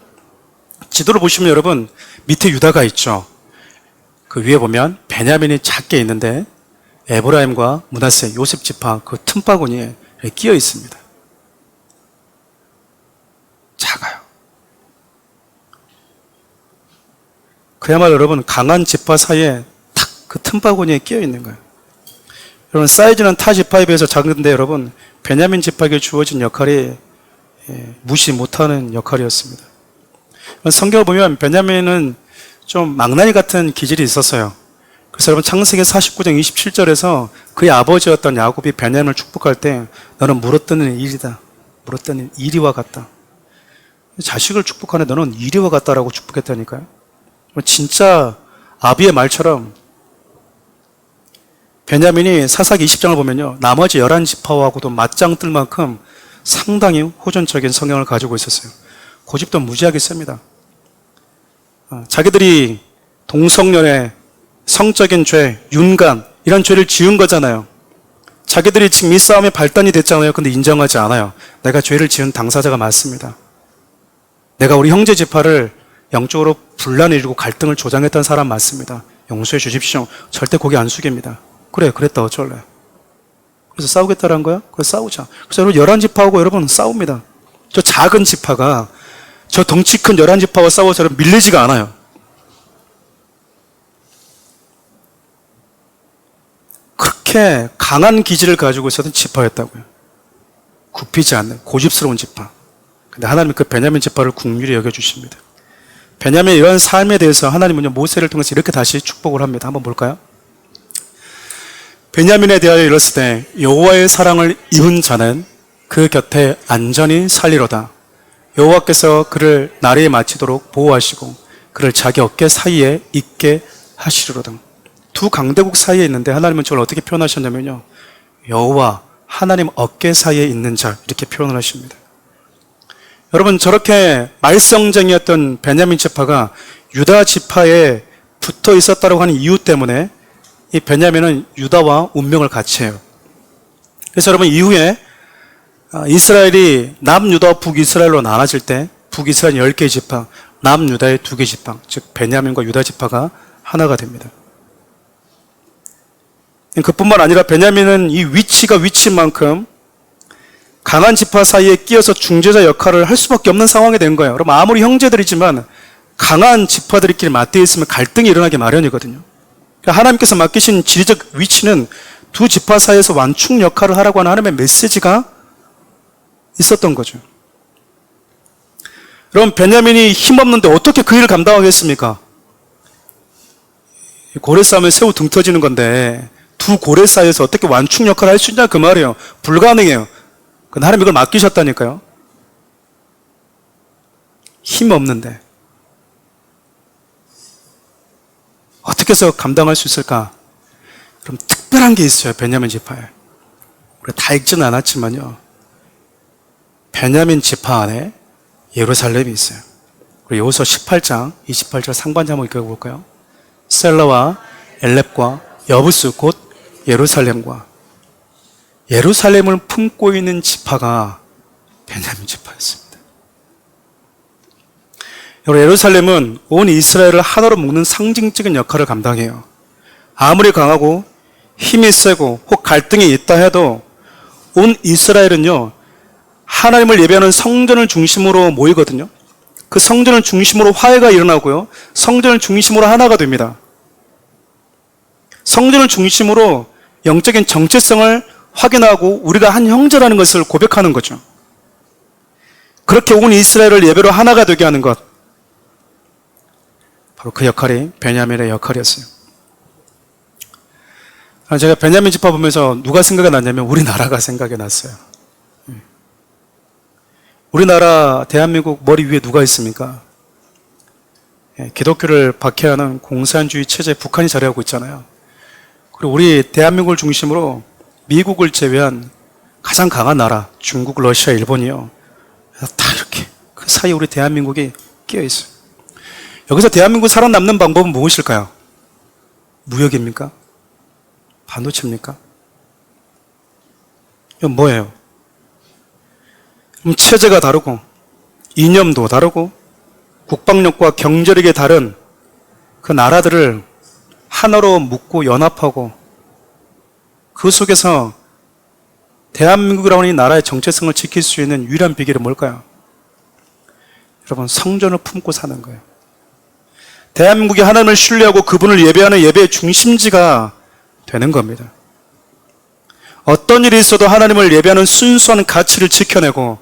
지도를 보시면 여러분 밑에 유다가 있죠. 그 위에 보면 베냐민이 작게 있는데 에브라임과 므낫세, 요셉 지파 그 틈바구니에 끼어 있습니다. 작아요. 그야말로 여러분 강한 지파 사이에 탁 그 틈바구니에 끼어 있는 거예요. 여러분 사이즈는 타 지파에 비해서 작은데 여러분 베냐민 지파에게 주어진 역할이 무시 못하는 역할이었습니다. 성경을 보면 베냐민은 좀 망나니 같은 기질이 있었어요. 그래서 여러분 창세기 49장 27절에서 그의 아버지였던 야곱이 베냐민을 축복할 때 너는 물어뜯는 일이다. 물어뜯는 이리와 같다. 자식을 축복하는 너는 이리와 같다라고 축복했다니까요. 진짜 아비의 말처럼 베냐민이 사사기 20장을 보면요, 나머지 11지파하고도 맞짱 뜰 만큼 상당히 호전적인 성향을 가지고 있었어요. 고집도 무지하게 셉니다. 자기들이 동성연애, 성적인 죄, 윤간 이런 죄를 지은 거잖아요. 자기들이 지금 이 싸움에 발단이 됐잖아요. 근데 인정하지 않아요. 내가 죄를 지은 당사자가 맞습니다. 내가 우리 형제 지파를 영적으로 분란을 일으키고 갈등을 조장했던 사람 맞습니다. 용서해 주십시오. 절대 고개 안 숙입니다. 그래, 그랬다 어쩔래. 그래서 싸우겠다는 거야? 그래서 싸우자. 그래서 여러분 11지파하고 여러분 싸웁니다. 저 작은 지파가 저 덩치 큰 11지파와 싸워서 여러분 밀리지가 않아요. 그렇게 강한 기질을 가지고 있었던 지파였다고요. 굽히지 않는 고집스러운 지파. 근데 하나님은 그 베냐민 지파를 긍휼히 여겨주십니다. 베냐민의 이런 삶에 대해서 하나님은요 모세를 통해서 이렇게 다시 축복을 합니다. 한번 볼까요? 베냐민에 대하여 이랬을 때 여호와의 사랑을 입은 자는 그 곁에 안전히 살리로다. 여호와께서 그를 나리에 마치도록 보호하시고 그를 자기 어깨 사이에 있게 하시리로다. 두 강대국 사이에 있는데 하나님은 저를 어떻게 표현하셨냐면요, 여호와 하나님 어깨 사이에 있는 자 이렇게 표현을 하십니다. 여러분 저렇게 말썽쟁이였던 베냐민 지파가 유다 지파에 붙어 있었다고 하는 이유 때문에 이 베냐민은 유다와 운명을 같이 해요. 그래서 여러분 이후에 이스라엘이 남유다와 북이스라엘로 나눠질 때 북이스라엘 10개의 지파, 남유다의 2개 지파, 즉 베냐민과 유다 지파가 하나가 됩니다. 그뿐만 아니라 베냐민은 이 위치가 위치인 만큼 강한 지파 사이에 끼어서 중재자 역할을 할 수밖에 없는 상황이 된 거예요. 여러분 아무리 형제들이지만 강한 지파들끼리 맞대어 있으면 갈등이 일어나기 마련이거든요. 그러니까 하나님께서 맡기신 지리적 위치는 두 지파 사이에서 완충 역할을 하라고 하는 하나님의 메시지가 있었던 거죠. 여러분 베냐민이 힘없는데 어떻게 그 일을 감당하겠습니까? 고래 싸움에 새우 등 터지는 건데 두 고래 사이에서 어떻게 완충 역할을 할 수 있냐 그 말이에요. 불가능해요. 하나님 이걸 맡기셨다니까요. 힘 없는데 어떻게 해서 감당할 수 있을까? 그럼 특별한 게 있어요. 베냐민 지파에. 우리가 다 읽지는 않았지만요. 베냐민 지파 안에 예루살렘이 있어요. 그리고 여호수아 18장 28절 상반절 한번 읽어볼까요? 셀라와 엘렙과 여부스 곧 예루살렘과 예루살렘을 품고 있는 지파가 베냐민 지파였습니다. 여러분 예루살렘은 온 이스라엘을 하나로 묶는 상징적인 역할을 감당해요. 아무리 강하고 힘이 세고 혹 갈등이 있다 해도 온 이스라엘은요 하나님을 예배하는 성전을 중심으로 모이거든요. 그 성전을 중심으로 화해가 일어나고요. 성전을 중심으로 하나가 됩니다. 성전을 중심으로 영적인 정체성을 확인하고 우리가 한 형제라는 것을 고백하는 거죠. 그렇게 온 이스라엘을 예배로 하나가 되게 하는 것. 바로 그 역할이 베냐민의 역할이었어요. 제가 베냐민 지파 보면서 누가 생각이 났냐면 우리나라가 생각이 났어요. 우리나라 대한민국 머리 위에 누가 있습니까? 기독교를 박해하는 공산주의 체제 북한이 자리하고 있잖아요. 그리고 우리 대한민국을 중심으로 미국을 제외한 가장 강한 나라 중국, 러시아, 일본이요. 다 이렇게 그 사이에 우리 대한민국이 끼어 있어요. 여기서 대한민국 살아남는 방법은 무엇일까요? 무역입니까? 반도체입니까? 이건 뭐예요? 체제가 다르고 이념도 다르고 국방력과 경제력이 다른 그 나라들을 하나로 묶고 연합하고 그 속에서 대한민국이라고 하는 이 나라의 정체성을 지킬 수 있는 유일한 비결이 뭘까요? 여러분 성전을 품고 사는 거예요. 대한민국이 하나님을 신뢰하고 그분을 예배하는 예배의 중심지가 되는 겁니다. 어떤 일이 있어도 하나님을 예배하는 순수한 가치를 지켜내고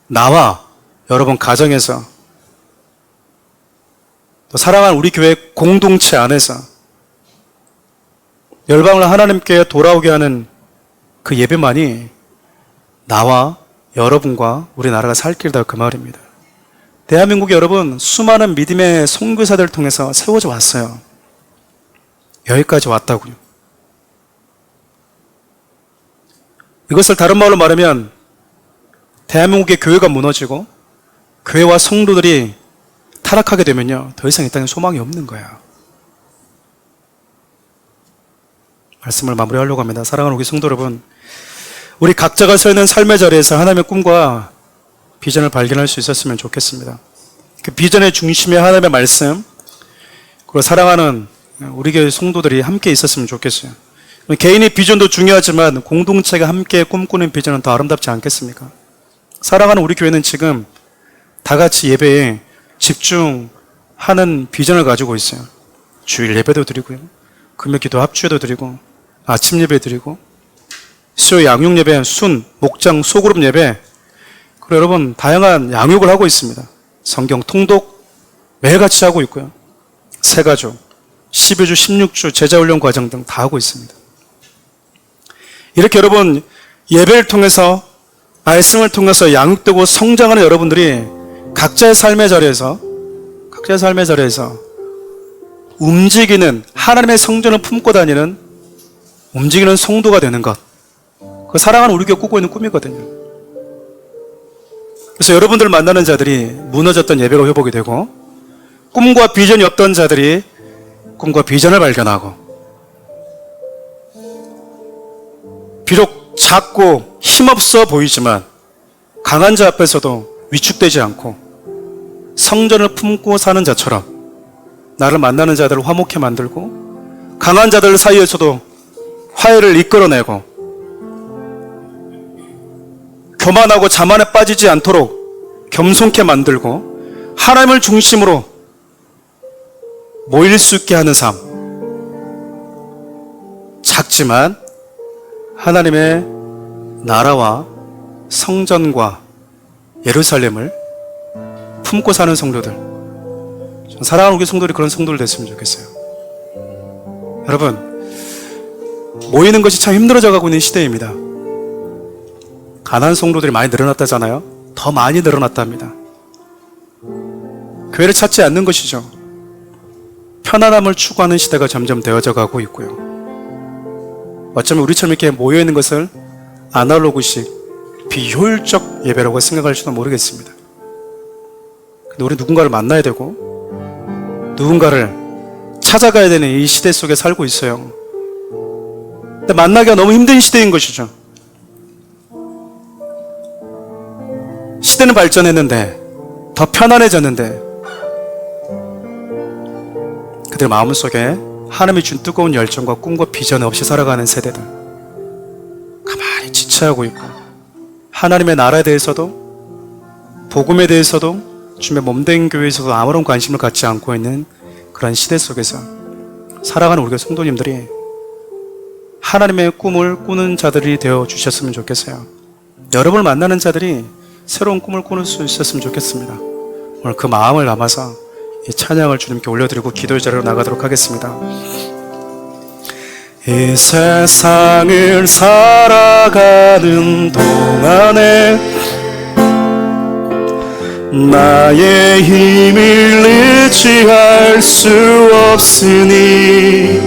나와 여러분 가정에서 또 사랑하는 우리 교회 공동체 안에서 열방을 하나님께 돌아오게 하는 그 예배만이 나와 여러분과 우리나라가 살 길이다 그 말입니다. 대한민국이 여러분 수많은 믿음의 선교사들을 통해서 세워져 왔어요. 여기까지 왔다고요. 이것을 다른 말로 말하면 대한민국의 교회가 무너지고 교회와 성도들이 타락하게 되면요 더 이상 이 땅에 소망이 없는 거예요. 말씀을 마무리하려고 합니다. 사랑하는 우리 성도 여러분, 우리 각자가 서 있는 삶의 자리에서 하나님의 꿈과 비전을 발견할 수 있었으면 좋겠습니다. 그 비전의 중심에 하나님의 말씀, 그리고 사랑하는 우리 교회 성도들이 함께 있었으면 좋겠어요. 개인의 비전도 중요하지만 공동체가 함께 꿈꾸는 비전은 더 아름답지 않겠습니까? 사랑하는 우리 교회는 지금 다 같이 예배에 집중하는 비전을 가지고 있어요. 주일 예배도 드리고요. 금요 기도 합주에도 드리고 아침 예배 드리고 수요 양육 예배, 순, 목장, 소그룹 예배, 그리고 여러분 다양한 양육을 하고 있습니다. 성경 통독 매일같이 하고 있고요. 새가족, 12주, 16주 제자훈련 과정 등 다 하고 있습니다. 이렇게 여러분 예배를 통해서 말씀을 통해서 양육되고 성장하는 여러분들이 각자의 삶의 자리에서 움직이는 하나님의 성전을 품고 다니는 움직이는 성도가 되는 것, 그 사랑하는 우리 교회 꾸고 있는 꿈이거든요. 그래서 여러분들 만나는 자들이 무너졌던 예배가 회복이 되고 꿈과 비전이 없던 자들이 꿈과 비전을 발견하고 비록 작고 힘없어 보이지만 강한 자 앞에서도 위축되지 않고 성전을 품고 사는 자처럼 나를 만나는 자들을 화목해 만들고 강한 자들 사이에서도 화해를 이끌어내고 교만하고 자만에 빠지지 않도록 겸손케 만들고 하나님을 중심으로 모일 수 있게 하는 삶. 작지만 하나님의 나라와 성전과 예루살렘을 품고 사는 성도들, 사랑하는 우리 성도들이 그런 성도들 됐으면 좋겠어요. 여러분, 모이는 것이 참 힘들어져 가고 있는 시대입니다. 가난한 성도들이 많이 늘어났다잖아요. 더 많이 늘어났답니다. 교회를 찾지 않는 것이죠. 편안함을 추구하는 시대가 점점 되어져 가고 있고요. 어쩌면 우리처럼 이렇게 모여있는 것을 아날로그식 비효율적 예배라고 생각할지도 모르겠습니다. 근데 우리 누군가를 만나야 되고 누군가를 찾아가야 되는 이 시대 속에 살고 있어요. 근데 만나기가 너무 힘든 시대인 것이죠. 시대는 발전했는데 더 편안해졌는데 그들 마음속에 하나님이 준 뜨거운 열정과 꿈과 비전 없이 살아가는 세대들, 가만히 지체하고 있고 하나님의 나라에 대해서도 복음에 대해서도 주님의 몸된 교회에서도 아무런 관심을 갖지 않고 있는 그런 시대 속에서 살아가는 우리 성도님들이 하나님의 꿈을 꾸는 자들이 되어 주셨으면 좋겠어요. 여러분을 만나는 자들이 새로운 꿈을 꾸는 수 있었으면 좋겠습니다. 오늘 그 마음을 담아서 이 찬양을 주님께 올려드리고 기도의 자리로 나가도록 하겠습니다. 이 세상을 살아가는 동안에 나의 힘을 의지할 수 없으니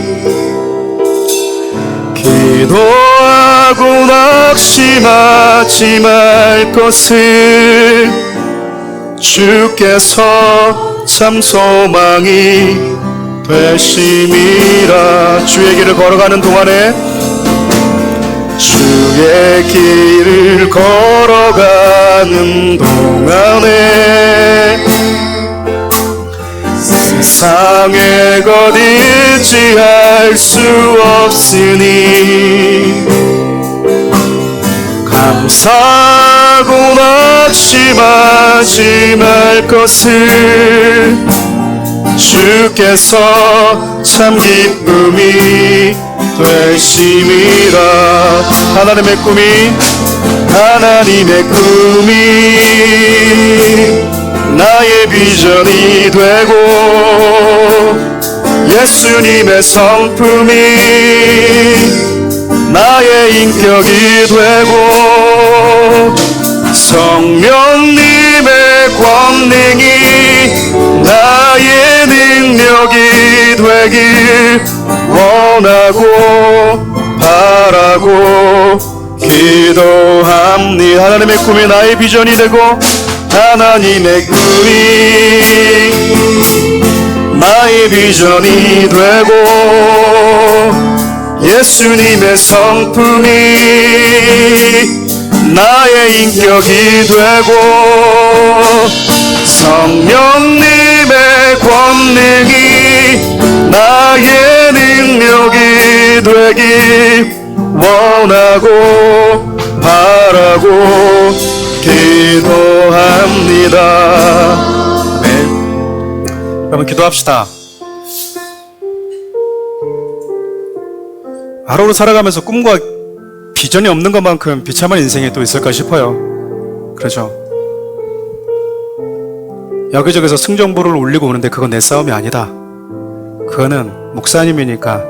기도하고 낙심하지 말 것을 주께서 참 소망이 되심이라. 주의 길을 걸어가는 동안에 주의 길을 걸어가는 동안에 세상의 것 의지할 수 없으니 감사하고 낙심하지 말 것을 주께서 참 기쁨이 되심이라. 하나님의 꿈이 나의 비전이 되고 예수님의 성품이 나의 인격이 되고 성령님의 권능이 나의 능력이 되길 원하고 바라고 기도합니다. 하나님의 꿈이 나의 비전이 되고 하나님의 꿈이 나의 비전이 되고 예수님의 성품이 나의 인격이 되고 성령님의 권능이 나의 능력이 되길 원하고 바라고 기도합니다. 아멘. 여러분 기도합시다. 하루를 살아가면서 꿈과 비전이 없는 것만큼 비참한 인생이 또 있을까 싶어요. 그렇죠? 여기저기서 승전보를 울리고 오는데 그건 내 싸움이 아니다. 그거는 목사님이니까,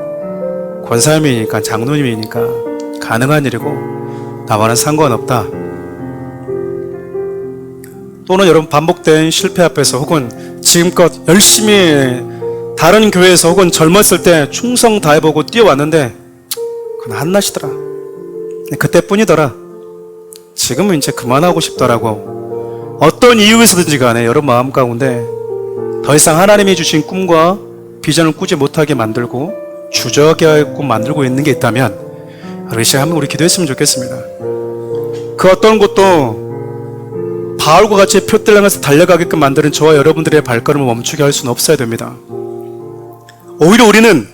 권사님이니까, 장로님이니까 가능한 일이고 나와는 상관없다. 또는 여러분 반복된 실패 앞에서 혹은 지금껏 열심히 다른 교회에서 혹은 젊었을 때 충성 다해보고 뛰어왔는데 그건 한낱이더라. 그때뿐이더라. 지금은 이제 그만하고 싶더라고. 어떤 이유에서든지 간에 여러분 마음 가운데 더 이상 하나님이 주신 꿈과 비전을 꾸지 못하게 만들고 주저하게 하고 만들고 있는 게 있다면 바로 이 시간 한번 우리 기도했으면 좋겠습니다. 그 어떤 것도 바울과 같이 표대를 향해서 달려가게끔 만드는 저와 여러분들의 발걸음을 멈추게 할 수는 없어야 됩니다. 오히려 우리는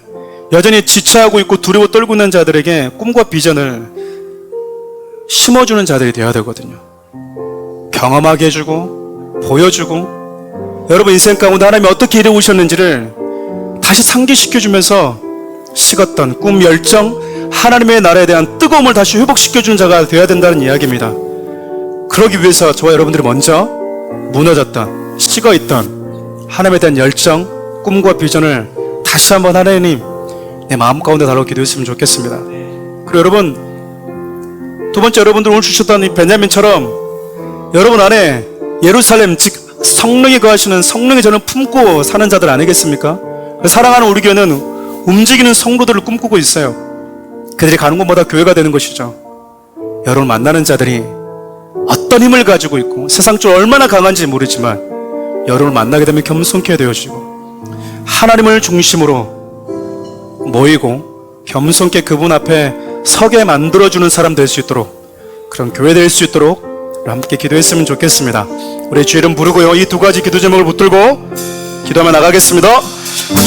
여전히 지체하고 있고 두려워 떨고 있는 자들에게 꿈과 비전을 심어주는 자들이 되어야 되거든요. 경험하게 해주고 보여주고 여러분 인생 가운데 하나님이 어떻게 이루어오셨는지를 다시 상기시켜주면서 식었던 꿈, 열정, 하나님의 나라에 대한 뜨거움을 다시 회복시켜주는 자가 되어야 된다는 이야기입니다. 그러기 위해서 저와 여러분들이 먼저 무너졌던, 식어있던 하나님에 대한 열정, 꿈과 비전을 다시 한번 하나님 내 마음 가운데 달라고 기도했으면 좋겠습니다. 그리고 여러분, 두 번째 여러분들 오늘 주셨던 이 베냐민처럼 여러분 안에 예루살렘, 즉 성령이 거하시는 성령의 전을 품고 사는 자들 아니겠습니까? 사랑하는 우리 교회는 움직이는 성도들을 꿈꾸고 있어요. 그들이 가는 곳마다 교회가 되는 것이죠. 여러분 만나는 자들이 어떤 힘을 가지고 있고 세상적으로 얼마나 강한지 모르지만 여러분을 만나게 되면 겸손케 되어지고 하나님을 중심으로 모이고 겸손케 그분 앞에 서게 만들어주는 사람 될 수 있도록, 그런 교회 될 수 있도록 함께 기도했으면 좋겠습니다. 우리 주의 이름 부르고요, 이 두 가지 기도 제목을 붙들고 기도하며 나가겠습니다.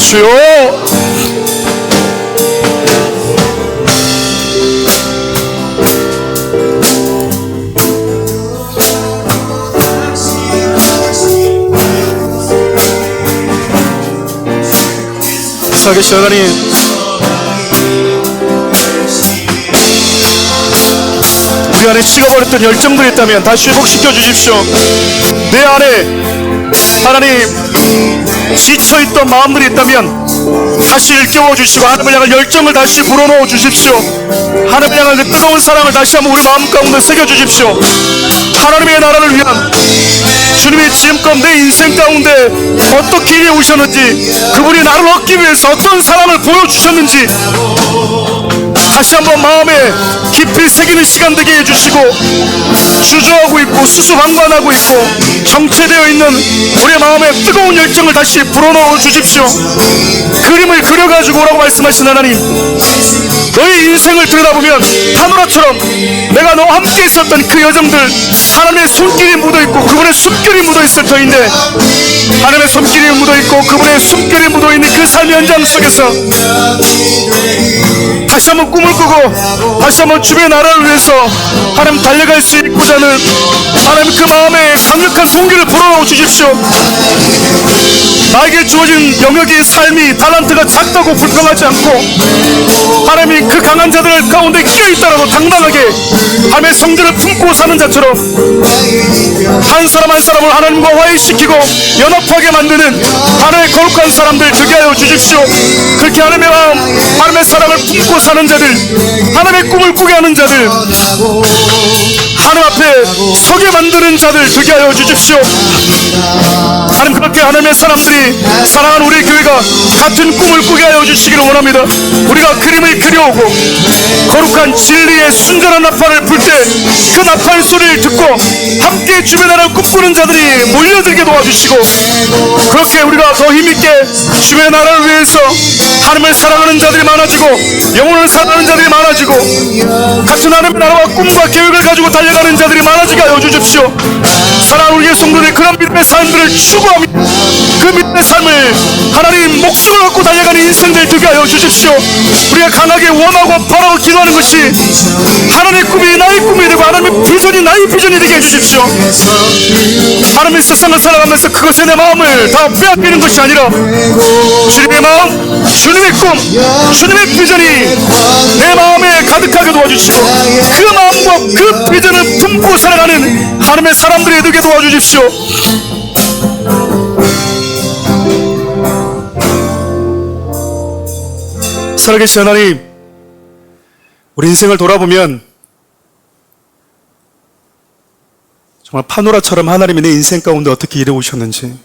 주여, 살아계신 하나님, 우리 안에 식어버렸던 열정들이 있다면 다시 회복시켜 주십시오. 내 안에 하나님 지쳐있던 마음들이 있다면 다시 일깨워 주시고 하나님을 향한 열정을 다시 불어넣어 주십시오. 하나님을 향한 그 뜨거운 사랑을 다시 한번 우리 마음 가운데 새겨 주십시오. 하나님의 나라를 위한 주님이 지금껏 내 인생 가운데 어떻게 일해 오셨는지, 그분이 나를 얻기 위해서 어떤 사랑을 보여주셨는지 다시 한번 마음에 깊이 새기는 시간 되게 해주시고, 주저하고 있고 수수방관하고 있고 정체되어 있는 우리의 마음에 뜨거운 열정을 다시 불어넣어 주십시오. 그림을 그려가지고 오라고 말씀하신 하나님, 너의 인생을 들여다보면 하늘아처럼 내가 너와 함께 있었던 그 여정들, 하나님의 손길이 묻어있고 그분의 숨결이 묻어있을 터인데, 하나님의 손길이 묻어있고 그분의 숨결이 묻어있는 그 삶의 현장 속에서 다시 한번 꿈을 꾸고 다시 한번 주의 나라를 위해서 하나님 달려갈 수 있고자 하는 하나님 그 마음에 강력한 동기를 불어넣어 주십시오. 나에게 주어진 영역의 삶이 달란트가 작다고 불평하지 않고 하나님이 그 강한 자들 가운데 끼어있다라고 당당하게 하나님의 성전을 품고 사는 자처럼 한 사람 한 사람을 하나님과 화해시키고 연합하게 만드는 하나님의 거룩한 사람들 되게 하여 주십시오. 그렇게 하나님의 마음, 하나님의 사랑을 품고 사는 자들, 하나님의 꿈을 꾸게 하는 자들, 하나님 앞에 서게 만드는 자들 되게 하여 주십시오. 하나님, 그렇게 하나님의 사람들이 사랑하는 우리 교회가 같은 꿈을 꾸게 하여 주시기를 원합니다. 우리가 그림을 그려오고 거룩한 진리의 순전한 나팔을 불 때 그 나팔 소리를 듣고 함께 주의 나라를 꿈꾸는 자들이 몰려들게 도와주시고, 그렇게 우리가 더 힘있게 주의 나라를 위해서 하나님을 사랑하는 자들이 많아지고 영혼을 사랑하는 자들이 많아지고 같은 하나님의 나라와 꿈과 계획을 가지고 달려가는 자들이 많아지게 하여 주십시오. 사랑하는 우리의 성도들이 그런 믿음의 삶들을 추구합니다. 그 믿음의 삶을 하나님 목숨을 갖고 달려가는 인생들 되게 하여 주십시오. 우리가 강하게 원하고 바라고 기도하는 것이 하나님의 꿈이 나의 꿈이 되고 하나님의 비전이 나의 비전이 되게 해주십시오. 하나님의 세상을 살아가면서 그것에 내 마음을 다 빼앗기는 것이 아니라 주님의 마음, 주님의 꿈, 주님의 비전이 내 마음에 가득하게 도와주시고 그 마음과 그 비전을 품고 살아가는 하나님의 사람들이 되게 도와주십시오. 살아계신 하나님, 우리 인생을 돌아보면 정말 파노라처럼 하나님이 내 인생 가운데 어떻게 이루어오셨는지,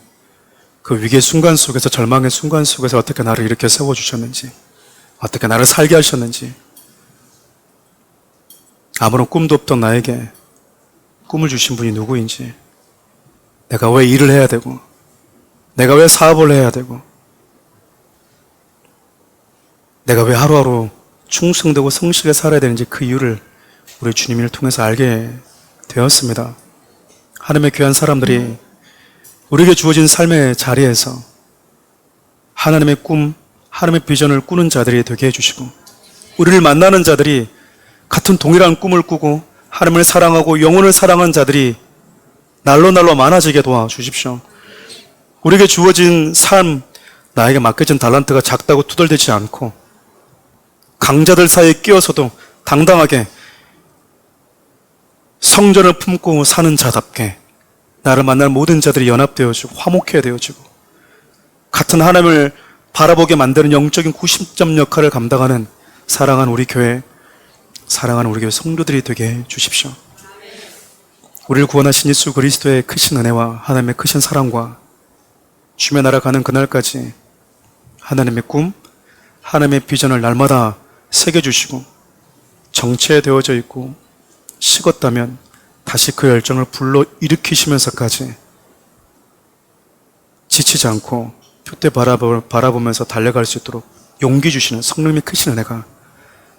그 위기의 순간 속에서, 절망의 순간 속에서 어떻게 나를 이렇게 세워주셨는지, 어떻게 나를 살게 하셨는지, 아무런 꿈도 없던 나에게 꿈을 주신 분이 누구인지, 내가 왜 일을 해야 되고 내가 왜 사업을 해야 되고 내가 왜 하루하루 충성되고 성실하게 살아야 되는지 그 이유를 우리 주님을 통해서 알게 되었습니다. 하나님의 귀한 사람들이 우리에게 주어진 삶의 자리에서 하나님의 꿈, 하나님의 비전을 꾸는 자들이 되게 해주시고, 우리를 만나는 자들이 같은 동일한 꿈을 꾸고 하나님을 사랑하고 영혼을 사랑하는 자들이 날로 많아지게 도와주십시오. 우리에게 주어진 삶, 나에게 맡겨진 달란트가 작다고 투덜대지 않고 강자들 사이에 끼어서도 당당하게 성전을 품고 사는 자답게 나를 만날 모든 자들이 연합되어지고 화목해야 되어지고 같은 하나님을 바라보게 만드는 영적인 구심점 역할을 감당하는 사랑하는 우리 교회, 사랑하는 우리 교회 성도들이 되게 해 주십시오. 우리를 구원하신 예수 그리스도의 크신 은혜와 하나님의 크신 사랑과 주며 날아가는 그날까지 하나님의 꿈, 하나님의 비전을 날마다 새겨주시고 정체되어져 있고 식었다면 다시 그 열정을 불러 일으키시면서까지 지치지 않고 표대 바라보면서 달려갈 수 있도록 용기 주시는 성령님의 크신 은혜가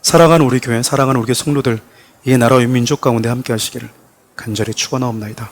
사랑하는 우리 교회, 사랑하는 우리 성도들, 이 나라와 이 민족 가운데 함께 하시기를 간절히 축원하옵나이다.